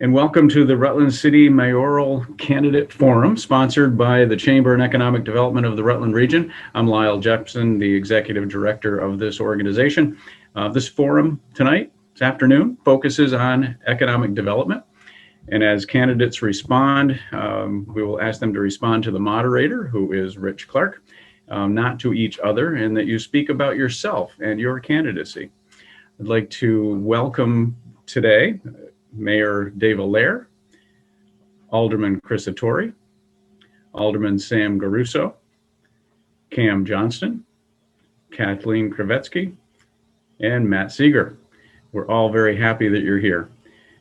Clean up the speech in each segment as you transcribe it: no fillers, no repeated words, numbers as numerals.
And welcome to the Rutland City Mayoral Candidate Forum, sponsored by the Chamber and Economic Development of the Rutland Region. I'm Lyle Jepson, the Executive Director of this organization. This forum tonight, this afternoon, focuses on economic development. And as candidates respond, we will ask them to respond to the moderator, who is Rich Clark, not to each other, and that you speak about yourself and your candidacy. I'd like to welcome today Mayor Dave Allaire, Alderman Chris Attore, Alderman Sam Garuso, Cam Johnston, Kathleen Kravetsky, and Matt Seeger. We're all very happy that you're here.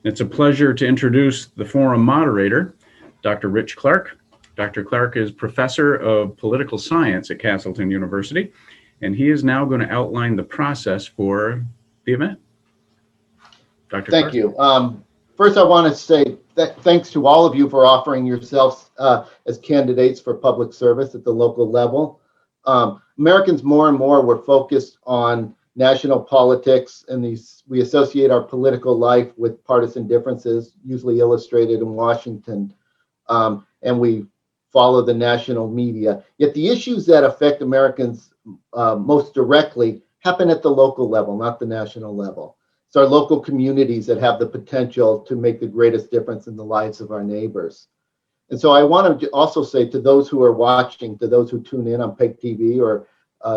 It's a pleasure to introduce the forum moderator, Dr. Rich Clark. Dr. Clark is Professor of Political Science at Castleton University, and he is now going to outline the process for the event. Dr. Thank you. First, I want to say that thanks to all of you for offering yourselves as candidates for public service at the local level. Americans more and more were focused on national politics, and we associate our political life with partisan differences, usually illustrated in Washington, and we follow the national media. Yet the issues that affect Americans most directly happen at the local level, not the national level. It's our local communities that have the potential to make the greatest difference in the lives of our neighbors. And so I want to also say to those who are watching, to those who tune in on PEG TV or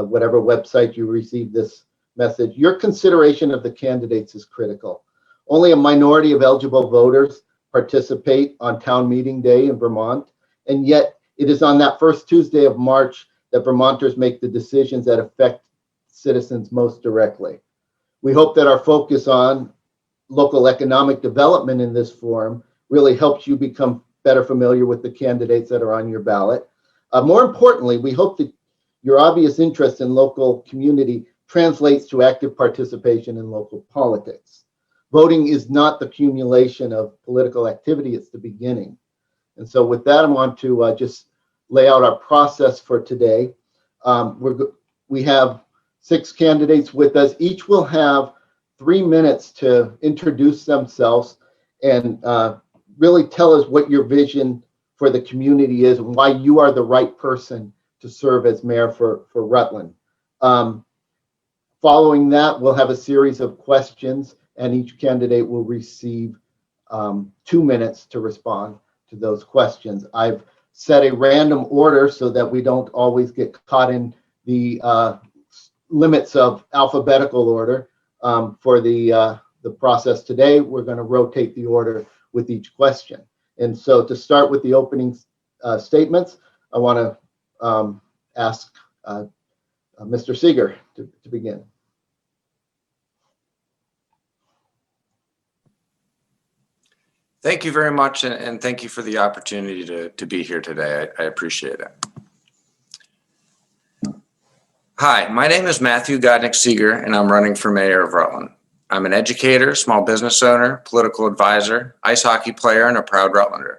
whatever website you receive this message, your consideration of the candidates is critical. Only a minority of eligible voters participate on town meeting day in Vermont. And yet it is on that first Tuesday of March that Vermonters make the decisions that affect citizens most directly. We hope that our focus on local economic development in this forum really helps you become better familiar with the candidates that are on your ballot. More importantly, we hope that your obvious interest in local community translates to active participation in local politics. Voting is not the accumulation of political activity, it's the beginning. And so with that, I want to just lay out our process for today. We have 6 candidates with us. Each will have 3 minutes to introduce themselves and really tell us what your vision for the community is and why you are the right person to serve as mayor for Rutland. Following that, we'll have a series of questions, and each candidate will receive 2 minutes to respond to those questions. I've set a random order so that we don't always get caught in the limits of alphabetical order. For the process today, we're going to rotate the order with each question. And so to start with the opening statements, I want to ask Mr. Seeger to begin. Thank you very much, and thank you for the opportunity to be here today. I appreciate it. Hi, my name is Matthew Godnick Seeger, and I'm running for mayor of Rutland. I'm an educator, small business owner, political advisor, ice hockey player, and a proud Rutlander.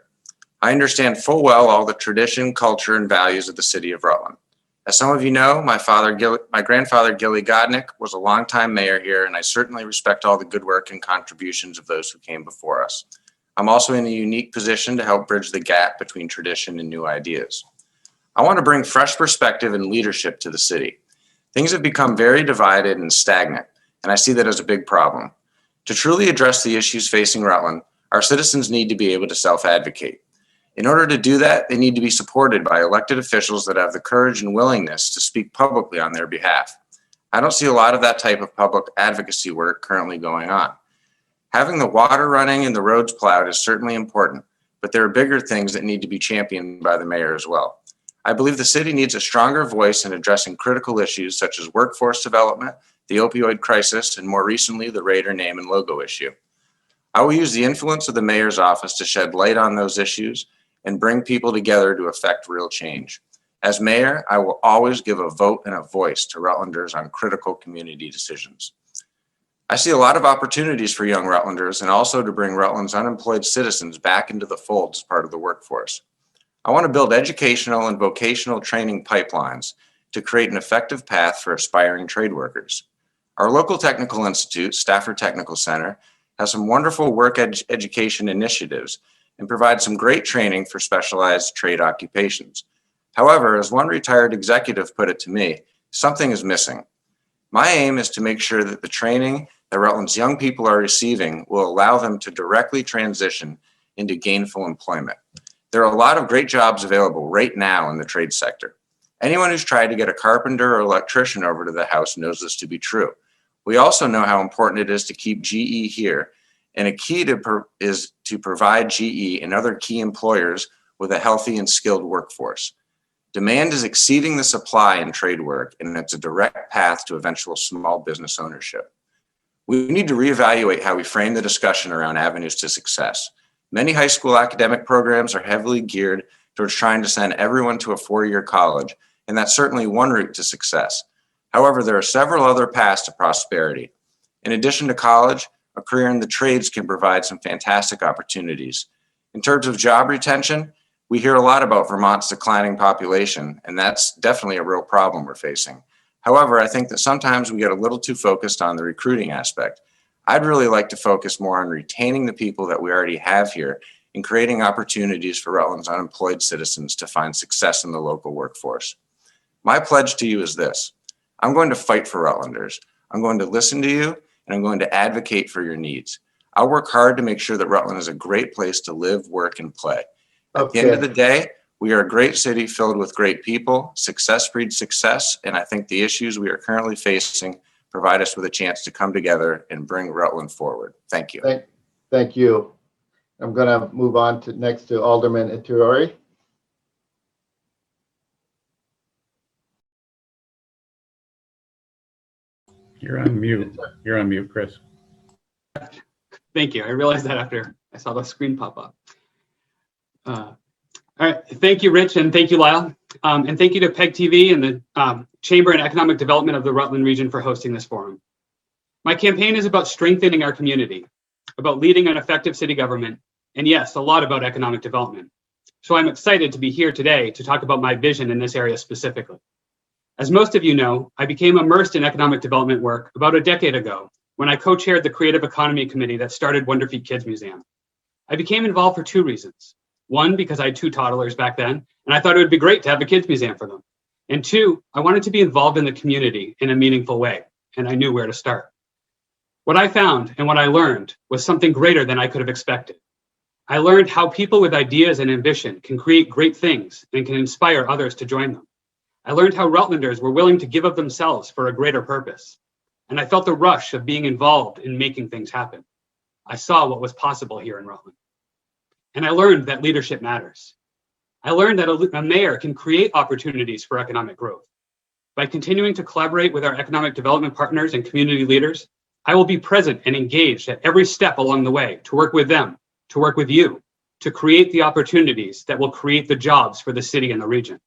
I understand full well all the tradition, culture, and values of the city of Rutland. As some of you know, my grandfather, Gilly Godnick, was a longtime mayor here, and I certainly respect all the good work and contributions of those who came before us. I'm also in a unique position to help bridge the gap between tradition and new ideas. I want to bring fresh perspective and leadership to the city. Things have become very divided and stagnant, and I see that as a big problem. To truly address the issues facing Rutland, our citizens need to be able to self-advocate. In order to do that, they need to be supported by elected officials that have the courage and willingness to speak publicly on their behalf. I don't see a lot of that type of public advocacy work currently going on. Having the water running and the roads plowed is certainly important, but there are bigger things that need to be championed by the mayor as well. I believe the city needs a stronger voice in addressing critical issues such as workforce development, the opioid crisis, and more recently, the Raider name and logo issue. I will use the influence of the mayor's office to shed light on those issues and bring people together to effect real change. As mayor, I will always give a vote and a voice to Rutlanders on critical community decisions. I see a lot of opportunities for young Rutlanders and also to bring Rutland's unemployed citizens back into the fold as part of the workforce. I want to build educational and vocational training pipelines to create an effective path for aspiring trade workers. Our local technical institute, Stafford Technical Center, has some wonderful work education initiatives and provides some great training for specialized trade occupations. However, as one retired executive put it to me, something is missing. My aim is to make sure that the training that Rutland's young people are receiving will allow them to directly transition into gainful employment. There are a lot of great jobs available right now in the trade sector. Anyone who's tried to get a carpenter or electrician over to the house knows this to be true. We also know how important it is to keep GE here, and a key is to provide GE and other key employers with a healthy and skilled workforce. Demand is exceeding the supply in trade work, and it's a direct path to eventual small business ownership. We need to reevaluate how we frame the discussion around avenues to success. Many high school academic programs are heavily geared towards trying to send everyone to a four-year college, and that's certainly one route to success. However, there are several other paths to prosperity. In addition to college, a career in the trades can provide some fantastic opportunities. In terms of job retention, we hear a lot about Vermont's declining population, and that's definitely a real problem we're facing. However, I think that sometimes we get a little too focused on the recruiting aspect. I'd really like to focus more on retaining the people that we already have here and creating opportunities for Rutland's unemployed citizens to find success in the local workforce. My pledge to you is this: I'm going to fight for Rutlanders. I'm going to listen to you, and I'm going to advocate for your needs. I'll work hard to make sure that Rutland is a great place to live, work, and play. At the end of the day, we are a great city filled with great people. Success breeds success, and I think the issues we are currently facing provide us with a chance to come together and bring Rutland forward. Thank you. Thank you. I'm going to move on to next to Alderman Iturori. You're on mute. You're on mute, Chris. Thank you. I realized that after I saw the screen pop up. All right. Thank you, Rich, and thank you, Lyle. And thank you to PEG TV and the Chamber and Economic Development of the Rutland Region for hosting this forum. My campaign is about strengthening our community, about leading an effective city government, and yes, a lot about economic development. So I'm excited to be here today to talk about my vision in this area specifically. As most of you know, I became immersed in economic development work about a decade ago when I co-chaired the Creative Economy Committee that started Wonder Feet Kids Museum. I became involved for two reasons. One, because I had two toddlers back then, and I thought it would be great to have a kids museum for them. And two, I wanted to be involved in the community in a meaningful way, and I knew where to start. What I found and what I learned was something greater than I could have expected. I learned how people with ideas and ambition can create great things and can inspire others to join them. I learned how Rutlanders were willing to give of themselves for a greater purpose. And I felt the rush of being involved in making things happen. I saw what was possible here in Rutland. And I learned that leadership matters. I learned that a mayor can create opportunities for economic growth. By continuing to collaborate with our economic development partners and community leaders, I will be present and engaged at every step along the way to work with them, to work with you, to create the opportunities that will create the jobs for the city and the region.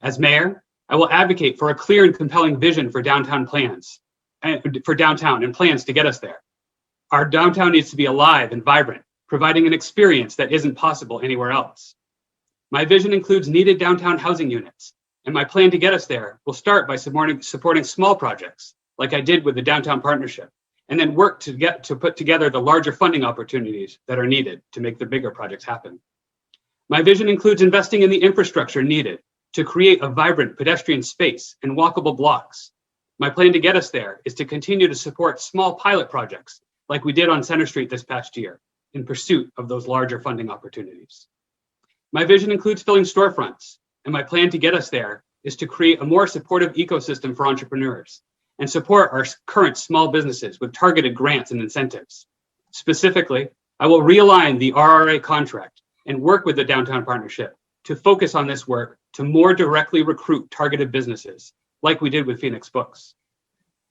As mayor, I will advocate for a clear and compelling vision for downtown plans, and plans to get us there. Our downtown needs to be alive and vibrant, providing an experience that isn't possible anywhere else. My vision includes needed downtown housing units, and my plan to get us there will start by supporting small projects, like I did with the Downtown Partnership, and then work to put together the larger funding opportunities that are needed to make the bigger projects happen. My vision includes investing in the infrastructure needed to create a vibrant pedestrian space and walkable blocks. My plan to get us there is to continue to support small pilot projects like we did on Center Street this past year in pursuit of those larger funding opportunities. My vision includes filling storefronts, and my plan to get us there is to create a more supportive ecosystem for entrepreneurs and support our current small businesses with targeted grants and incentives. Specifically, I will realign the RRA contract and work with the Downtown Partnership to focus on this work to more directly recruit targeted businesses, like we did with Phoenix Books.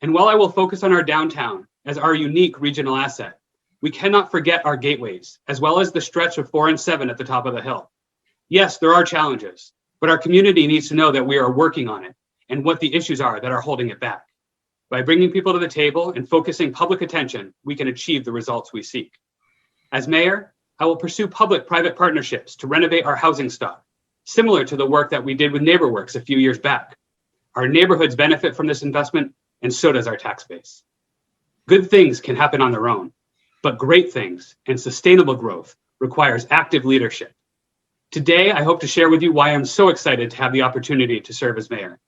And while I will focus on our downtown as our unique regional asset, we cannot forget our gateways, as well as the stretch of 4 and 7 at the top of the hill. Yes, there are challenges, but our community needs to know that we are working on it and what the issues are that are holding it back. By bringing people to the table and focusing public attention, we can achieve the results we seek. As mayor, I will pursue public-private partnerships to renovate our housing stock, similar to the work that we did with NeighborWorks a few years back. Our neighborhoods benefit from this investment, and so does our tax base. Good things can happen on their own, but great things and sustainable growth requires active leadership. Today, I hope to share with you why I'm so excited to have the opportunity to serve as mayor.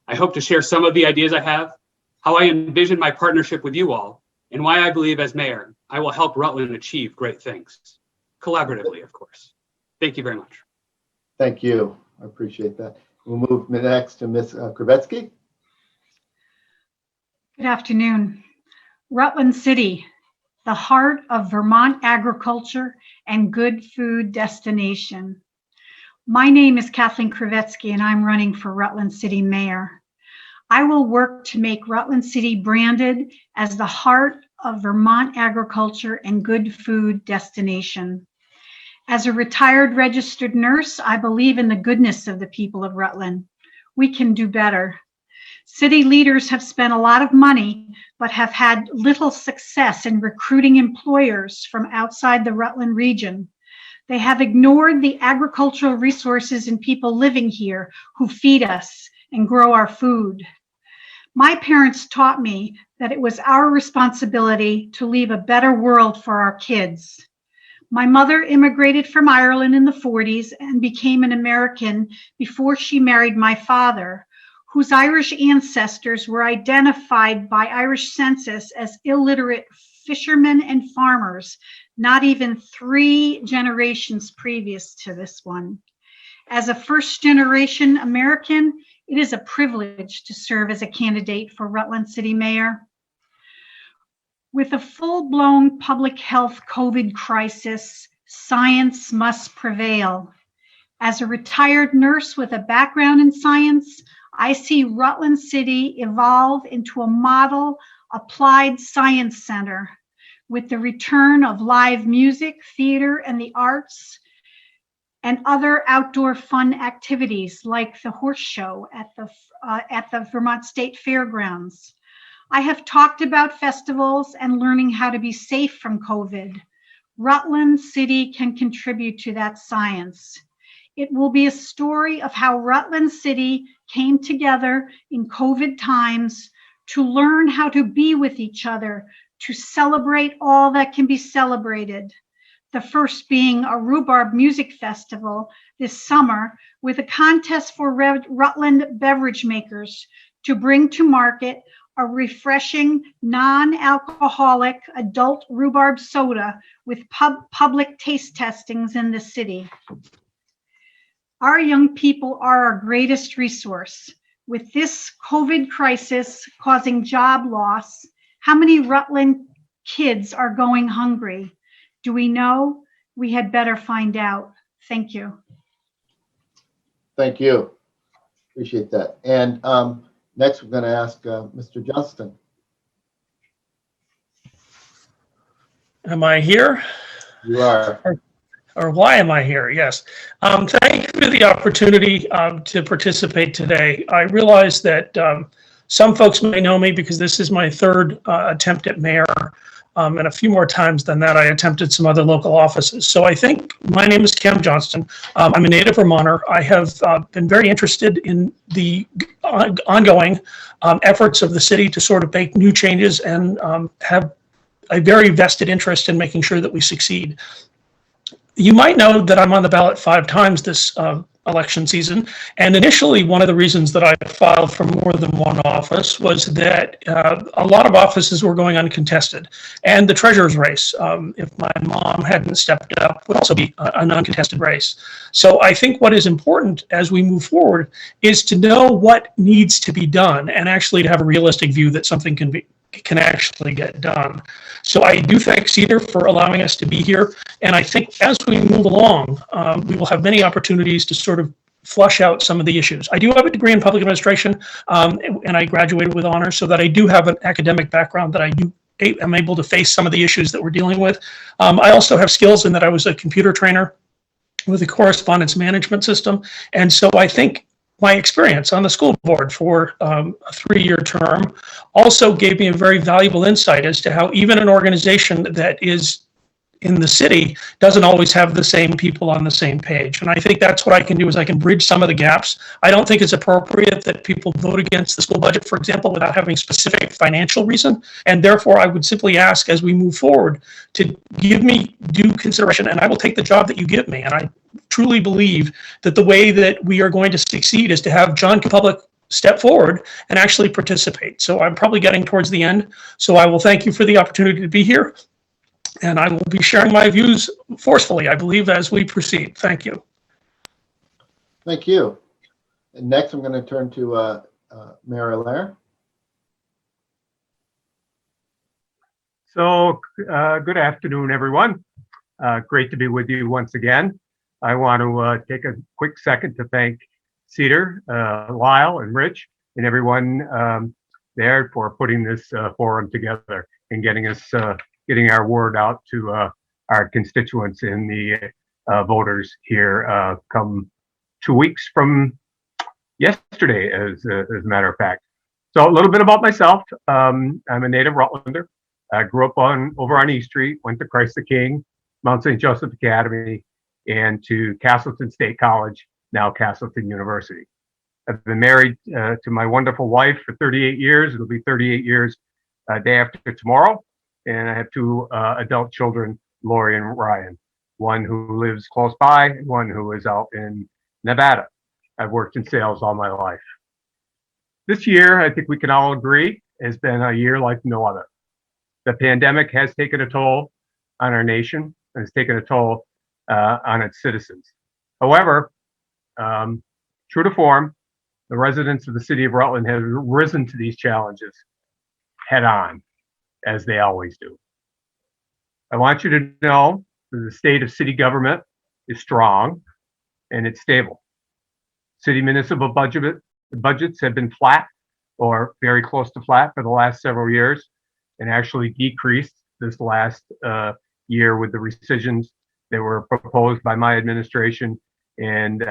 I hope to share some of the ideas I have, how I envision my partnership with you all, and why I believe as mayor, I will help Rutland achieve great things. Collaboratively, of course. Thank you very much. Thank you. I appreciate that. We'll move next to Ms. Krivetsky. Good afternoon. Rutland City, the heart of Vermont agriculture and good food destination. My name is Kathleen Krivetsky and I'm running for Rutland City Mayor. I will work to make Rutland City branded as the heart of Vermont agriculture and good food destination. As a retired registered nurse, I believe in the goodness of the people of Rutland. We can do better. City leaders have spent a lot of money, but have had little success in recruiting employers from outside the Rutland region. They have ignored the agricultural resources and people living here who feed us and grow our food. My parents taught me that it was our responsibility to leave a better world for our kids. My mother immigrated from Ireland in the 40s and became an American before she married my father, whose Irish ancestors were identified by Irish census as illiterate fishermen and farmers, not even 3 generations previous to this one. As a first-generation American, it is a privilege to serve as a candidate for Rutland City Mayor. With a full-blown public health COVID crisis, science must prevail. As a retired nurse with a background in science, I see Rutland City evolve into a model applied science center with the return of live music, theater, and the arts, and other outdoor fun activities like the horse show at the Vermont State Fairgrounds. I have talked about festivals and learning how to be safe from COVID. Rutland City can contribute to that science. It will be a story of how Rutland City came together in COVID times to learn how to be with each other, to celebrate all that can be celebrated. The first being a rhubarb music festival this summer with a contest for Rutland beverage makers to bring to market a refreshing, non-alcoholic adult rhubarb soda with public taste testings in the city. Our young people are our greatest resource. With this COVID crisis causing job loss, how many Rutland kids are going hungry? Do we know? We had better find out. Thank you. Thank you. Appreciate that. And next, we're going to ask Mr. Johnston. Am I here? You are. Or why am I here? Yes. Thank you for the opportunity to participate today. I realize that some folks may know me because this is my third attempt at mayor. And a few more times than that, I attempted some other local offices. So I think my name is Cam Johnston. I'm a native Vermonter. I have been very interested in the ongoing efforts of the city to sort of make new changes and have a very vested interest in making sure that we succeed. You might know that I'm on the ballot 5 times this election season. And initially, one of the reasons that I filed for more than one office was that a lot of offices were going uncontested. And the treasurer's race, if my mom hadn't stepped up, would also be an uncontested race. So I think what is important as we move forward is to know what needs to be done and actually to have a realistic view that something can actually get done. So I do thank CEDRR for allowing us to be here. And I think as we move along, we will have many opportunities to sort of flush out some of the issues. I do have a degree in public administration, and I graduated with honors, so that I do have an academic background that am able to face some of the issues that we're dealing with. I also have skills in that I was a computer trainer with a correspondence management system. And so I think my experience on the school board for a 3-year term also gave me a very valuable insight as to how even an organization that is in the city doesn't always have the same people on the same page. And I think that's what I can do is I can bridge some of the gaps. I don't think it's appropriate that people vote against the school budget, for example, without having specific financial reason. And therefore, I would simply ask as we move forward to give me due consideration, and I will take the job that you give me. And I truly believe that the way that we are going to succeed is to have John Public step forward and actually participate. So I'm probably getting towards the end. So I will thank you for the opportunity to be here. And I will be sharing my views forcefully, I believe, as we proceed. Thank you. Thank you. And next, I'm going to turn to Mayoral. So good afternoon, everyone. Great to be with you once again. I want to take a quick second to thank CEDRR, Lyle and Rich and everyone there for putting this forum together and getting our word out to our constituents and the voters here come 2 weeks from yesterday, as a matter of fact. So a little bit about myself. I'm a native Rutlander. I grew up over on East Street, went to Christ the King, Mount St. Joseph Academy, and to Castleton State College, now Castleton University. I've been married to my wonderful wife for 38 years. It'll be 38 years day after tomorrow. And I have two adult children, Lori and Ryan, one who lives close by and one who is out in Nevada. I've worked in sales all my life. This year, I think we can all agree, has been a year like no other. The pandemic has taken a toll on our nation and has taken a toll on its citizens. However, true to form, the residents of the city of Rutland have risen to these challenges head on, as they always do. I want you to know that the state of city government is strong and it's stable. City municipal budgets have been flat or very close to flat for the last several years and actually decreased this last year with the rescissions that were proposed by my administration and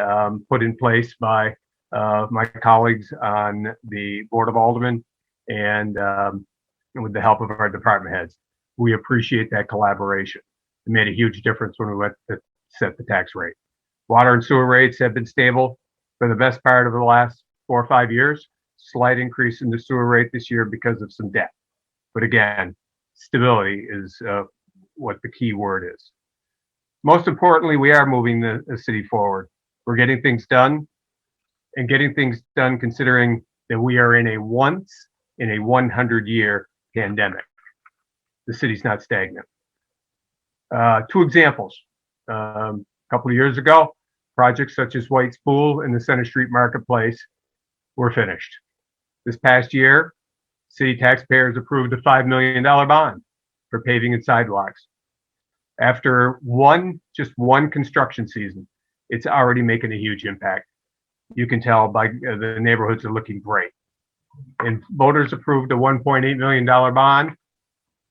put in place by my colleagues on the Board of Aldermen and with the help of our department heads. We appreciate that collaboration. It made a huge difference when we went to set the tax rate. Water and sewer rates have been stable for the best part of the last 4 or 5 years. Slight increase in the sewer rate this year because of some debt. But again, stability is what the key word is. Most importantly, we are moving the city forward. We're getting things done and getting things done considering that we are in a once in a 100-year pandemic. The city's not stagnant. 2 examples. A couple of years ago, projects such as White's Pool and the Center Street Marketplace were finished. This past year, city taxpayers approved a $5 million bond for paving and sidewalks. After just one construction season, it's already making a huge impact. You can tell by the neighborhoods are looking great. And voters approved a $1.8 million bond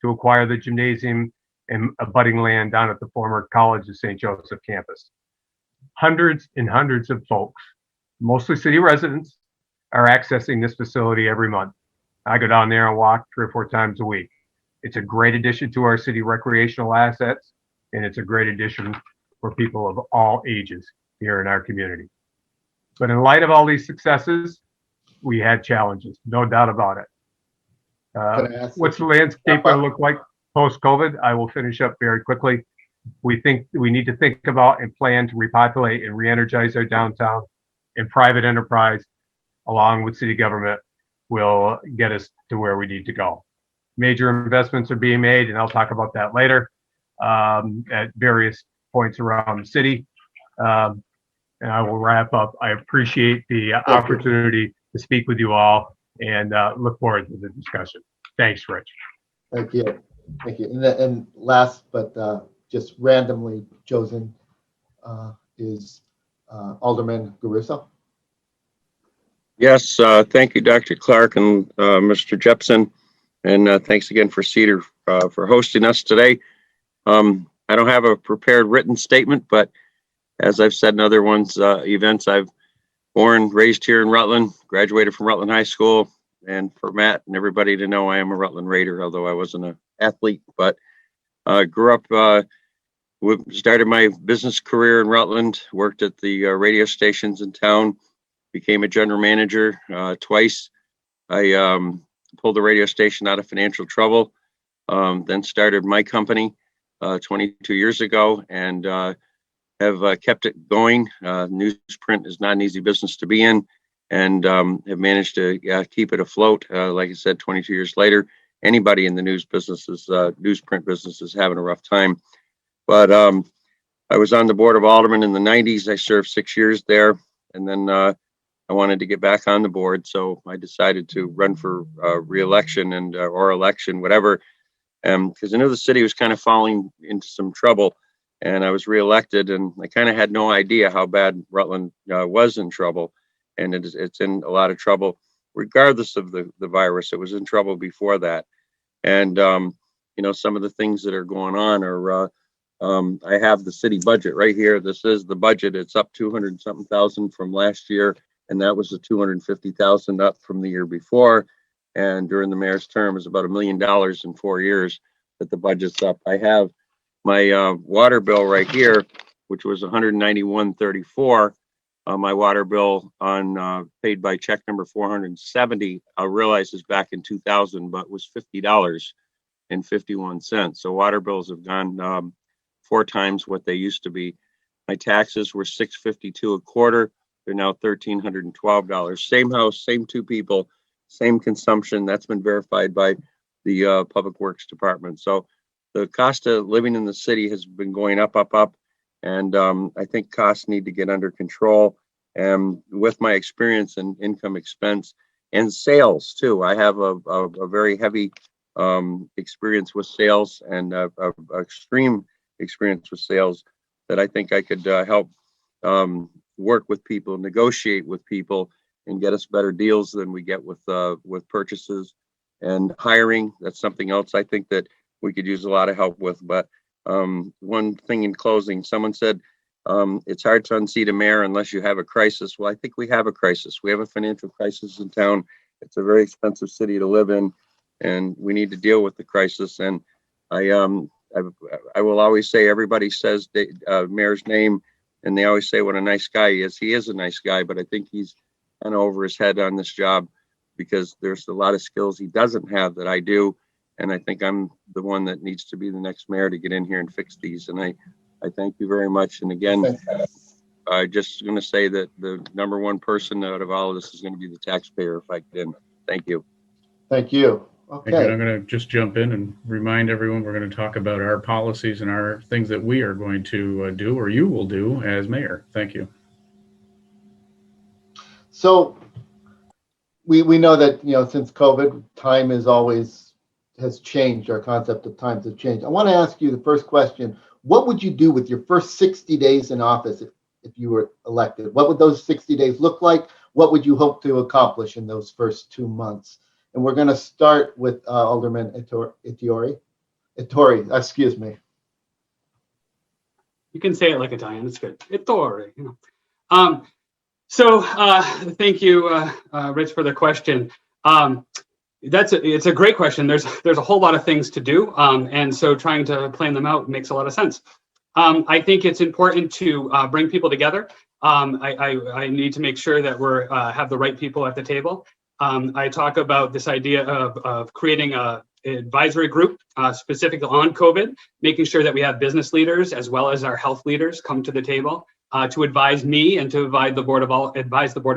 to acquire the gymnasium and abutting land down at the former College of St. Joseph campus. Hundreds and hundreds of folks, mostly city residents, are accessing this facility every month. I go down there and walk 3 or 4 times a week. It's a great addition to our city recreational assets, and it's a great addition for people of all ages here in our community. But in light of all these successes, we had challenges, no doubt about it. What's the landscape going to look like post-COVID? I will finish up very quickly. We think we need to think about and plan to repopulate and re-energize our downtown, and private enterprise, along with city government, will get us to where we need to go. Major investments are being made, and I'll talk about that later, at various points around the city. And I will wrap up. I appreciate the opportunity to speak with you all and look forward to the discussion. Thanks, Rich. Thank you. Thank you. And last, but just randomly chosen, is Alderman Garuso. Yes, thank you, Dr. Clark and Mr. Jepson. And thanks again for CEDRR for hosting us today. I don't have a prepared written statement, but as I've said in other events, I've born, raised here in Rutland, graduated from Rutland High School, and for Matt and everybody to know I am a Rutland Raider, although I wasn't an athlete, but grew up Started my business career in Rutland, worked at the radio stations in town, became a general manager twice. I pulled the radio station out of financial trouble, then started my company 22 years ago, and have kept it going. Newsprint is not an easy business to be in, and have managed to keep it afloat. Like I said, 22 years later, anybody in the newsprint business is having a rough time. But I was on the board of aldermen in the 90s. I served 6 years there, and then I wanted to get back on the board, so I decided to run for re-election and or election, whatever, because I knew the city was kind of falling into some trouble, and I was re-elected, and I kind of had no idea how bad Rutland was in trouble, and it's in a lot of trouble regardless of the virus. It was in trouble before that, and you know, some of the things that are going on are. I have the city budget right here. This is the budget. It's up 200 something thousand from last year, and that was the 250,000 up from the year before. And during the mayor's term, it was about $1 million in 4 years that the budget's up. I have my water bill right here, which was 191.34. My water bill on paid by check number 470. I realize is back in 2000, but was $50.51. So water bills have gone 4 times what they used to be. My taxes were $652 a quarter. They're now $1,312. Same house, same 2 people, same consumption. That's been verified by the Public Works Department. So the cost of living in the city has been going up. And I think costs need to get under control. And with my experience in income expense and sales too, I have a very heavy experience with sales and extreme experience with sales that I think I could help work with people, negotiate with people, and get us better deals than we get with purchases and hiring. That's something else I think that we could use a lot of help with. But one thing in closing, someone said it's hard to unseat a mayor unless you have a crisis. Well, I think we have a crisis. We have a financial crisis in town. It's a very expensive city to live in, and we need to deal with the crisis. And I will always say, everybody says the mayor's name, and they always say what a nice guy he is. He is a nice guy, but I think he's kind of over his head on this job because there's a lot of skills he doesn't have that I do. And I think I'm the one that needs to be the next mayor to get in here and fix these. And I thank you very much. And again, I just going to say that the number one person out of all of this is going to be the taxpayer if I can. Thank you. Thank you. Okay. Thank you. I'm going to just jump in and remind everyone we're going to talk about our policies and our things that we are going to do, or you will do as mayor. Thank you. So we know that, you know, since COVID, time has changed. Our concept of times has changed. I want to ask you the first question. What would you do with your first 60 days in office if you were elected? What would those 60 days look like? What would you hope to accomplish in those first 2 months? And we're going to start with Alderman Ettore, excuse me. You can say it like Italian. It's good. Ettore. You know. So thank you, Rich, for the question. It's a great question. There's a whole lot of things to do, and so trying to plan them out makes a lot of sense. I think it's important to bring people together. I need to make sure that we have the right people at the table. I talk about this idea of creating an advisory group specifically on COVID, making sure that we have business leaders as well as our health leaders come to the table to advise me and to advise the Board of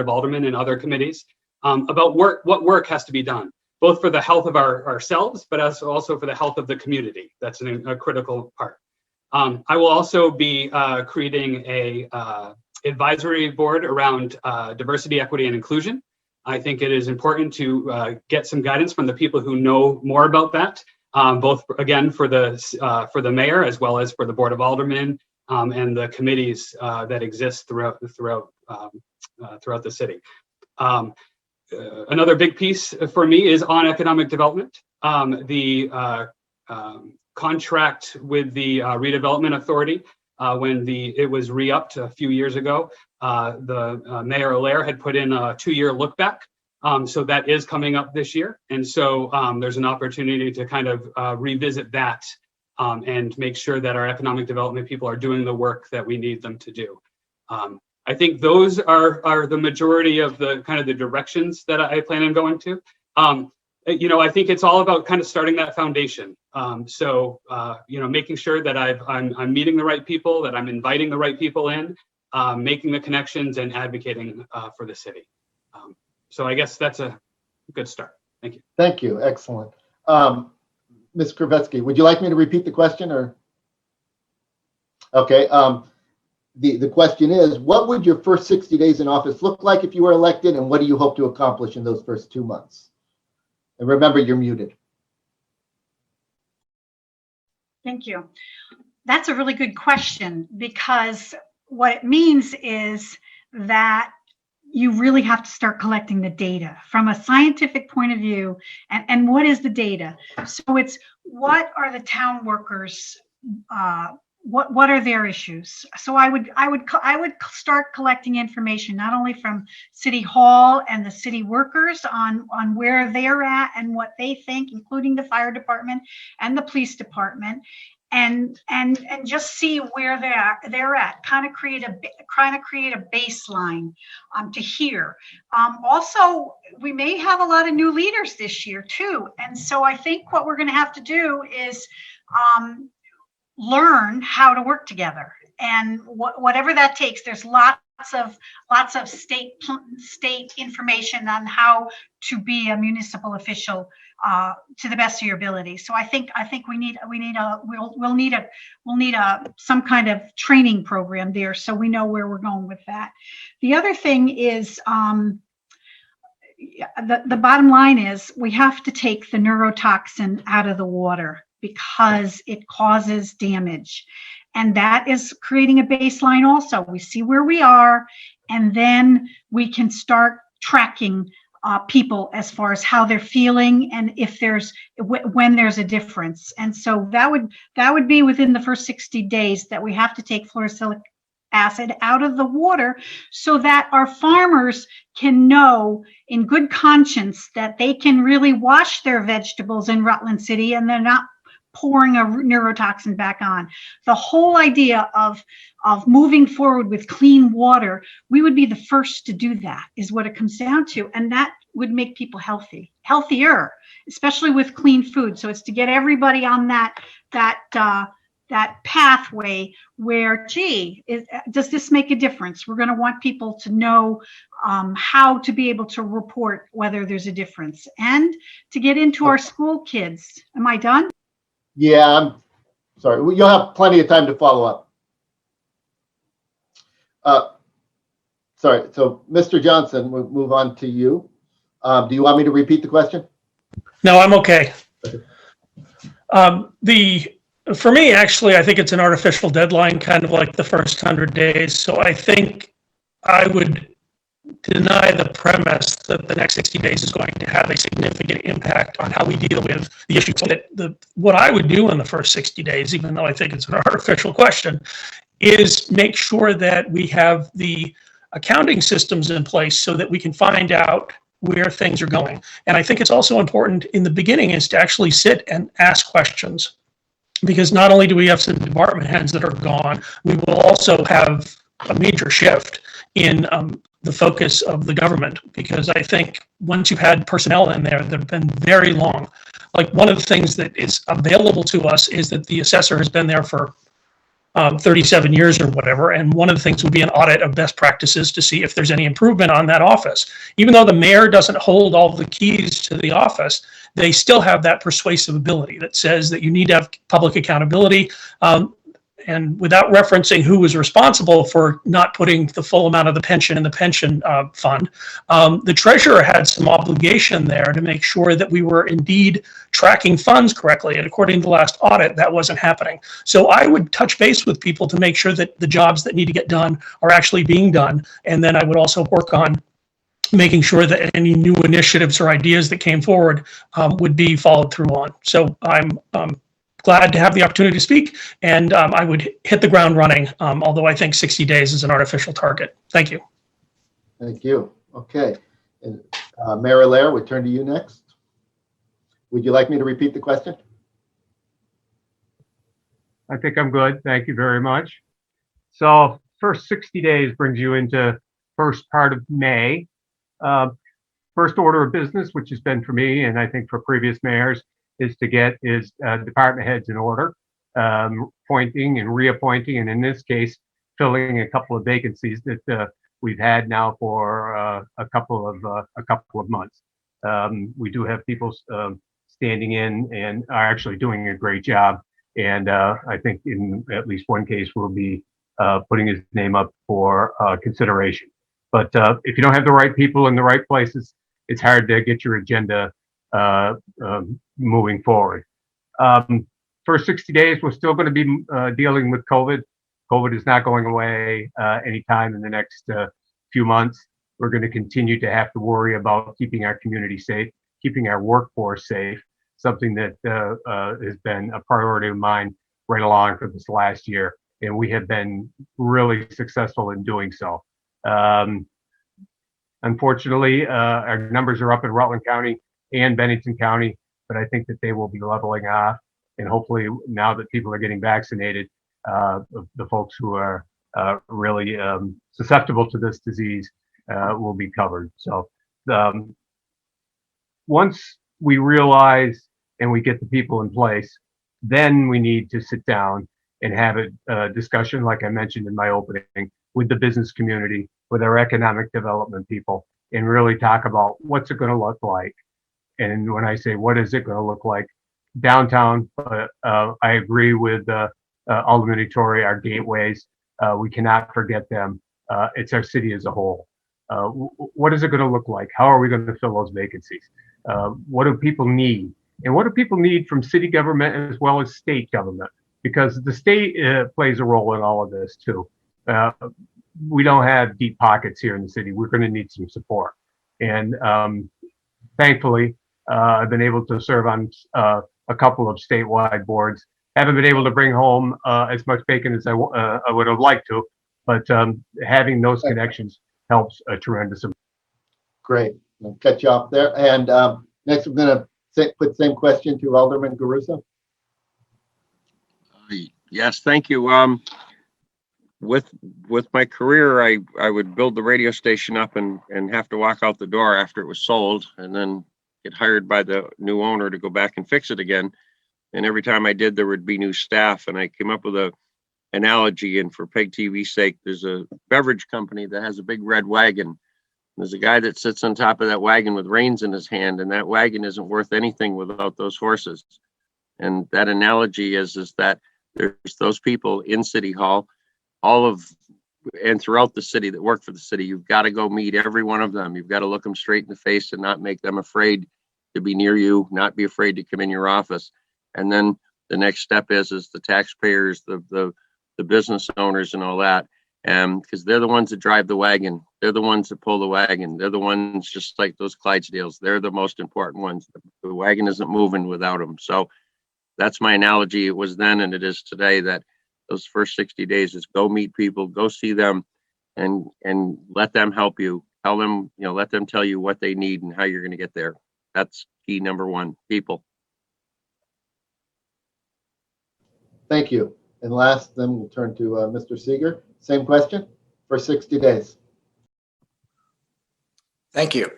Aldermen and other committees about what work has to be done, both for the health of ourselves, but also for the health of the community. That's a critical part. I will also be creating a advisory board around diversity, equity, and inclusion. I think it is important to get some guidance from the people who know more about that, both again for the mayor as well as for the Board of Aldermen and the committees that exist throughout the city. Another big piece for me is on economic development. The contract with the redevelopment authority, when it was re-upped a few years ago, the Mayor Allaire had put in a 2-year look back. So that is coming up this year. And so there's an opportunity to kind of revisit that and make sure that our economic development people are doing the work that we need them to do. I think those are the majority of the kind of the directions that I plan on going to. I think it's all about kind of starting that foundation. Making sure that I'm meeting the right people, that I'm inviting the right people in, making the connections and advocating for the city. So I guess that's a good start. Thank you. Thank you. Excellent. Ms. Kravetsky, would you like me to repeat the question or? Okay. The question is, what would your first 60 days in office look like if you were elected, and what do you hope to accomplish in those first 2 months? And remember, you're muted. Thank you. That's a really good question, because what it means is that you really have to start collecting the data from a scientific point of view. And what is the data? So it's, what are the town workers, what are their issues? So I would start collecting information, not only from City Hall and the city workers on where they're at and what they think, including the fire department and the police department, and just see where they're at, kind of create a baseline to hear. Also, we may have a lot of new leaders this year too, and so I think what we're going to have to do is learn how to work together, and whatever that takes. There's lots of state information on how to be a municipal official to the best of your ability. So I think we'll need some kind of training program there, so we know where we're going with that. The other thing is, the bottom line is, we have to take the neurotoxin out of the water because it causes damage. And that is creating a baseline also. We see where we are, and then we can start tracking people as far as how they're feeling and when there's a difference. And so that would be within the first 60 days that we have to take fluorosilicic acid out of the water, so that our farmers can know in good conscience that they can really wash their vegetables in Rutland City, and they're not pouring a neurotoxin back on. The whole idea of moving forward with clean water, we would be the first to do that, is what it comes down to. And that would make people healthier, especially with clean food. So it's to get everybody on that pathway where, does this make a difference? We're going to want people to know how to be able to report whether there's a difference, and to get into our school kids. Am I done? Yeah, I'm sorry. You'll have plenty of time to follow up. Sorry. So, Mr. Johnson, we'll move on to you. Do you want me to repeat the question? No, I'm okay. For me, actually, I think it's an artificial deadline, kind of like the first 100 days. So I think I would deny the premise that the next 60 days is going to have a significant impact on how we deal with the issues. What I would do in the first 60 days, even though I think it's an artificial question, is make sure that we have the accounting systems in place so that we can find out where things are going. And I think it's also important in the beginning is to actually sit and ask questions, because not only do we have some department heads that are gone, we will also have a major shift in the focus of the government, because I think once you've had personnel in there that have been very long, like one of the things that is available to us is that the assessor has been there for 37 years or whatever, and one of the things would be an audit of best practices to see if there's any improvement on that office. Even though the mayor doesn't hold all the keys to the office, they still have that persuasive ability that says that you need to have public accountability. And without referencing who was responsible for not putting the full amount of the pension in the pension fund, the treasurer had some obligation there to make sure that we were indeed tracking funds correctly. And according to the last audit, that wasn't happening. So I would touch base with people to make sure that the jobs that need to get done are actually being done. And then I would also work on making sure that any new initiatives or ideas that came forward would be followed through on. So I'm glad to have the opportunity to speak, and I would hit the ground running, although I think 60 days is an artificial target. Thank you. Thank you. Okay. And Mayoral, we turn to you next. Would you like me to repeat the question? I think I'm good. Thank you very much. So first 60 days brings you into first part of May. First order of business, which has been for me, and I think for previous mayors, is to get department heads in order, appointing and reappointing, and in this case, filling a couple of vacancies that we've had now for a couple of months. We do have people standing in and are actually doing a great job. And I think in at least one case, we'll be putting his name up for consideration. But if you don't have the right people in the right places, it's hard to get your agenda moving forward. First 60 days, we're still going to be dealing with COVID. COVID is not going away anytime in the next few months. We're going to continue to have to worry about keeping our community safe, keeping our workforce safe, something that has been a priority of mine right along for this last year. And we have been really successful in doing so. Unfortunately, our numbers are up in Rutland County and Bennington County, but I think that they will be leveling off. And hopefully now that people are getting vaccinated, the folks who are really susceptible to this disease will be covered. So once we realize and we get the people in place, then we need to sit down and have a discussion, like I mentioned in my opening, with the business community, with our economic development people, and really talk about what's it going to look like. And when I say what is it going to look like, downtown, I agree with Alderman Ettore, our gateways, we cannot forget them. It's our city as a whole. What is it going to look like? How are we going to fill those vacancies? What do people need? And what do people need from city government as well as state government? Because the state plays a role in all of this too. We don't have deep pockets here in the city. We're going to need some support. And thankfully, I've been able to serve on a couple of statewide boards. Haven't been able to bring home as much bacon as I would have liked to, but having those connections helps a tremendous amount. Great. I'll cut you off there. And next, we're going to put the same question to Alderman Garuso. Yes, thank you. With my career, I would build the radio station up and have to walk out the door after it was sold, and then get hired by the new owner to go back and fix it again. And every time I did, there would be new staff. And I came up with a analogy, and for PEG TV's sake, there's a beverage company that has a big red wagon. There's a guy that sits on top of that wagon with reins in his hand, and that wagon isn't worth anything without those horses. And that analogy is that there's those people in City Hall, and throughout the city that work for the city. You've got to go meet every one of them. You've got to look them straight in the face and not make them afraid to be near you, not be afraid to come in your office. And then the next step is the taxpayers, the business owners and all that. Because they're the ones that drive the wagon. They're the ones that pull the wagon. They're the ones just like those Clydesdales. They're the most important ones. The wagon isn't moving without them. So that's my analogy. It was then and it is today, that those first 60 days is go meet people, go see them, and let them help you. Tell them, let them tell you what they need and how you're going to get there. That's key number one, people. Thank you. And last, then we'll turn to Mr. Seeger. Same question for 60 days. Thank you.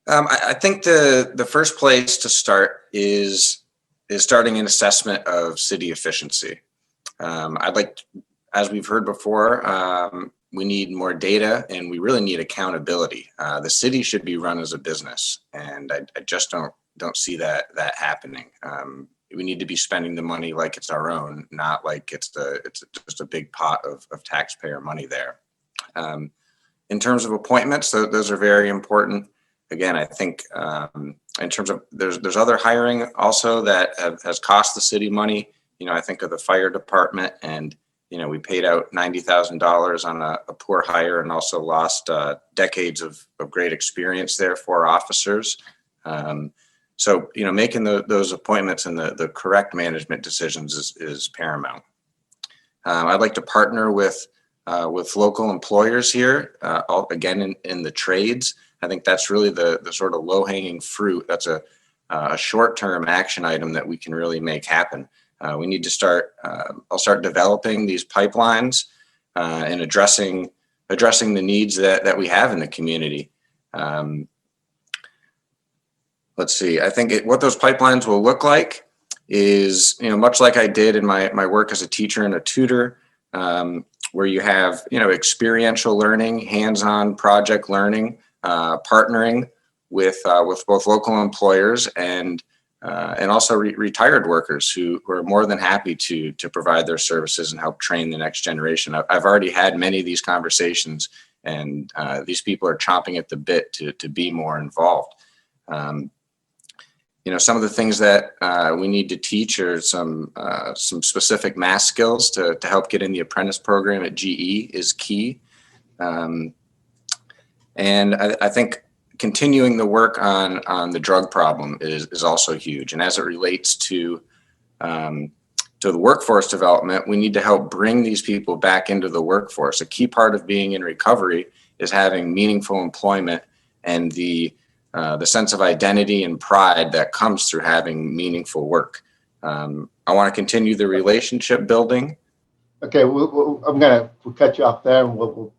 I think the first place to start is starting an assessment of city efficiency. I'd like, as we've heard before, we need more data and we really need accountability. The city should be run as a business, and I just don't see that happening. We need to be spending the money like it's our own, not like it's just a big pot of taxpayer money there. In terms of appointments, those are very important. Again, I think in terms of there's other hiring also that has cost the city money. I think of the fire department, and we paid out $90,000 on a poor hire, and also lost decades of great experience there for officers. So making those appointments and the correct management decisions is paramount. I'd like to partner with local employers here, again in the trades. I think that's really the sort of low-hanging fruit. That's a short-term action item that we can really make happen. We need to start, I'll start developing these pipelines and addressing the needs that we have in the community. Let's see, I think what those pipelines will look like is, much like I did in my work as a teacher and a tutor, where you have, experiential learning, hands-on project learning, partnering with both local employers and also retired workers who are more than happy to provide their services and help train the next generation. I've already had many of these conversations, and these people are chomping at the bit to be more involved. Some of the things that we need to teach are some specific math skills to help get in the apprentice program at GE is key. And I think continuing the work on the drug problem is also huge. And as it relates to the workforce development, we need to help bring these people back into the workforce. A key part of being in recovery is having meaningful employment and the sense of identity and pride that comes through having meaningful work. I want to continue the relationship building. Okay, we'll cut you off there, and we'll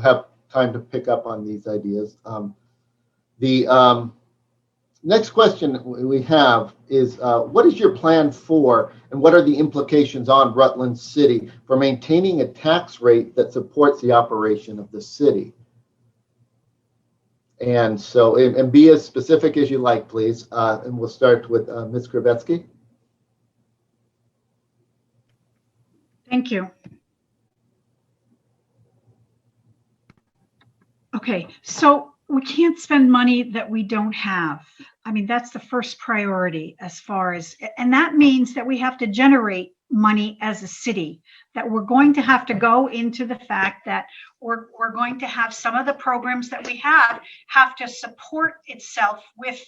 have time to pick up on these ideas. The next question we have is, what is your plan for, and what are the implications on Rutland City for maintaining a tax rate that supports the operation of the city? And so, and be as specific as you like, please. And we'll start with Ms. Krivetsky. Thank you. Okay, so we can't spend money that we don't have. I mean, that's the first priority as far as, and that means that we have to generate money as a city, that we're going to have to go into the fact that we're going to have some of the programs that we have to support itself with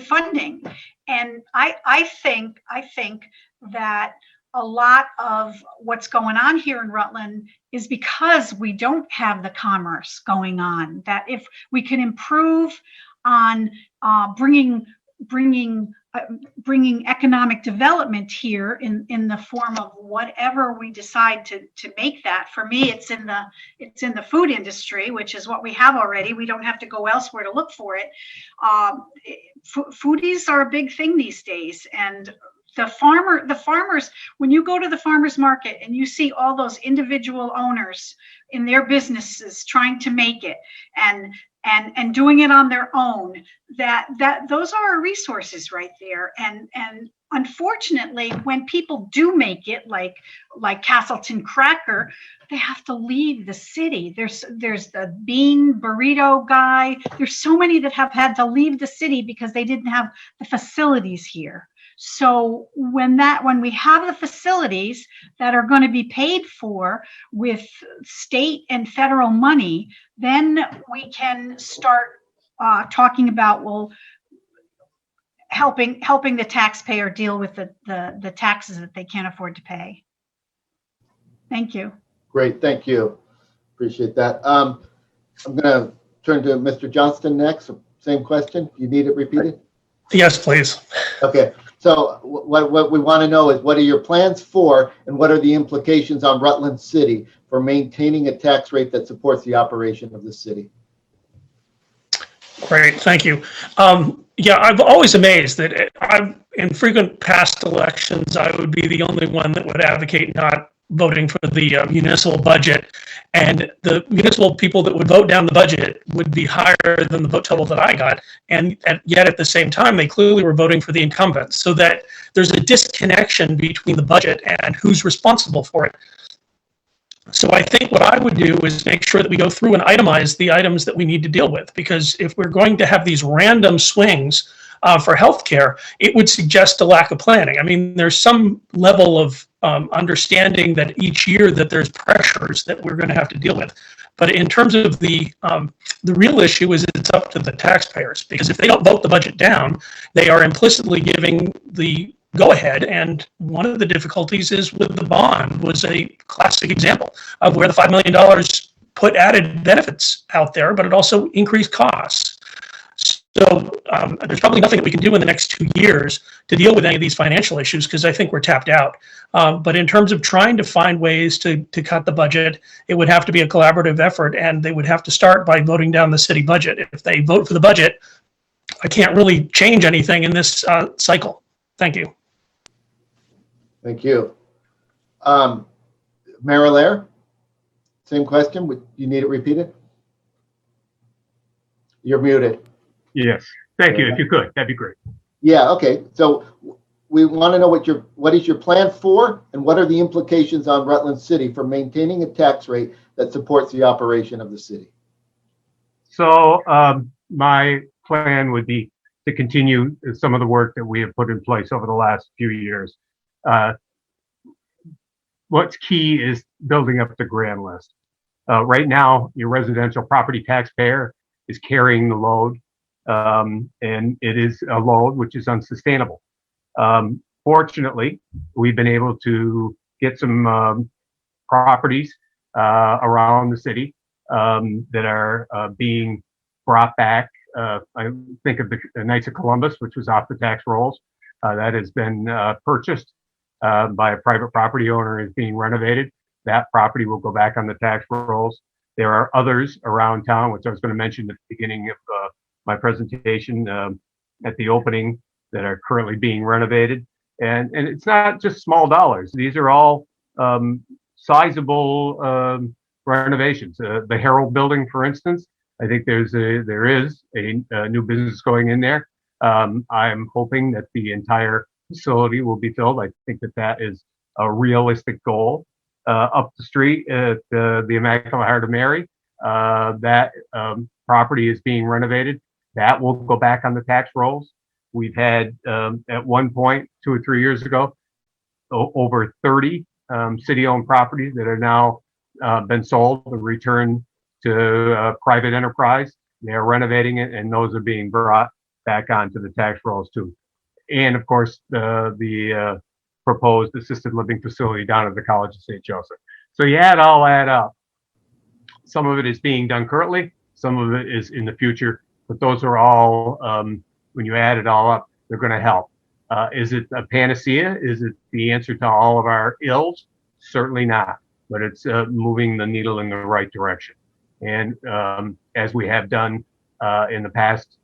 funding. And I think that a lot of what's going on here in Rutland is because we don't have the commerce going on, that if we can improve on bringing economic development here in the form of whatever we decide to make that. For me, it's in the food industry, which is what we have already. We don't have to go elsewhere to look for it. Foodies are a big thing these days, and the farmers, when you go to the farmers market and you see all those individual owners in their businesses trying to make it and doing it on their own, that those are our resources right there. And unfortunately, when people do make it, like Castleton Cracker, they have to leave the city. There's the bean burrito guy. There's so many that have had to leave the city because they didn't have the facilities here. So when we have the facilities that are going to be paid for with state and federal money, then we can start talking about, well, helping the taxpayer deal with the taxes that they can't afford to pay. Thank you. Great, thank you. Appreciate that. I'm going to turn to Mr. Johnston next. Same question. You need it repeated? Yes, please. Okay. So what we want to know is, what are your plans for, and what are the implications on Rutland City for maintaining a tax rate that supports the operation of the city? Great, thank you. Yeah, I'm always amazed that in frequent past elections, I would be the only one that would advocate not voting for the municipal budget, and the municipal people that would vote down the budget would be higher than the vote total that I got, and yet at the same time they clearly were voting for the incumbents, so that there's a disconnection between the budget and who's responsible for it. So I think what I would do is make sure that we go through and itemize the items that we need to deal with, because if we're going to have these random swings for healthcare, it would suggest a lack of planning. I mean, there's some level of understanding that each year that there's pressures that we're going to have to deal with. But in terms of the real issue is it's up to the taxpayers, because if they don't vote the budget down, they are implicitly giving the go-ahead. And one of the difficulties is with the bond was a classic example of where the $5 million put added benefits out there, but it also increased costs. So there's probably nothing that we can do in the next 2 years to deal with any of these financial issues because I think we're tapped out. But in terms of trying to find ways to cut the budget, it would have to be a collaborative effort, and they would have to start by voting down the city budget. If they vote for the budget, I can't really change anything in this cycle. Thank you. Thank you. Mayoral, same question. Would you need it repeated? You're muted. Yes, thank you. If you could, that'd be great. Yeah, okay. So we want to know what is your plan for, and what are the implications on Rutland City for maintaining a tax rate that supports the operation of the city? So my plan would be to continue some of the work that we have put in place over the last few years. What's key is building up the grand list. Right now, your residential property taxpayer is carrying the load, and it is a load which is unsustainable. Fortunately, we've been able to get some properties around the city that are being brought back. I think of the Knights of Columbus, which was off the tax rolls. That has been purchased by a private property owner, is being renovated. That property will go back on the tax rolls. There are others around town, which I was going to mention at the beginning of my presentation at the opening, that are currently being renovated. And it's not just small dollars. These are all sizable renovations. The Herald building, for instance, I think there is a new business going in there. I'm hoping that the entire facility will be filled. I think that is a realistic goal. Up the street at the Immaculate Heart of Mary, that property is being renovated. That will go back on the tax rolls. We've had at one point 2 or 3 years ago over 30 city-owned properties that are now been sold and returned to private enterprise. They are renovating it, and those are being brought back onto the tax rolls too. And of course, the proposed assisted living facility down at the College of St. Joseph. So you add all that up. Some of it is being done currently, some of it is in the future, but those are all, when you add it all up, they're going to help. Is it a panacea? Is it the answer to all of our ills? Certainly not, but it's moving the needle in the right direction. And as we have done in the past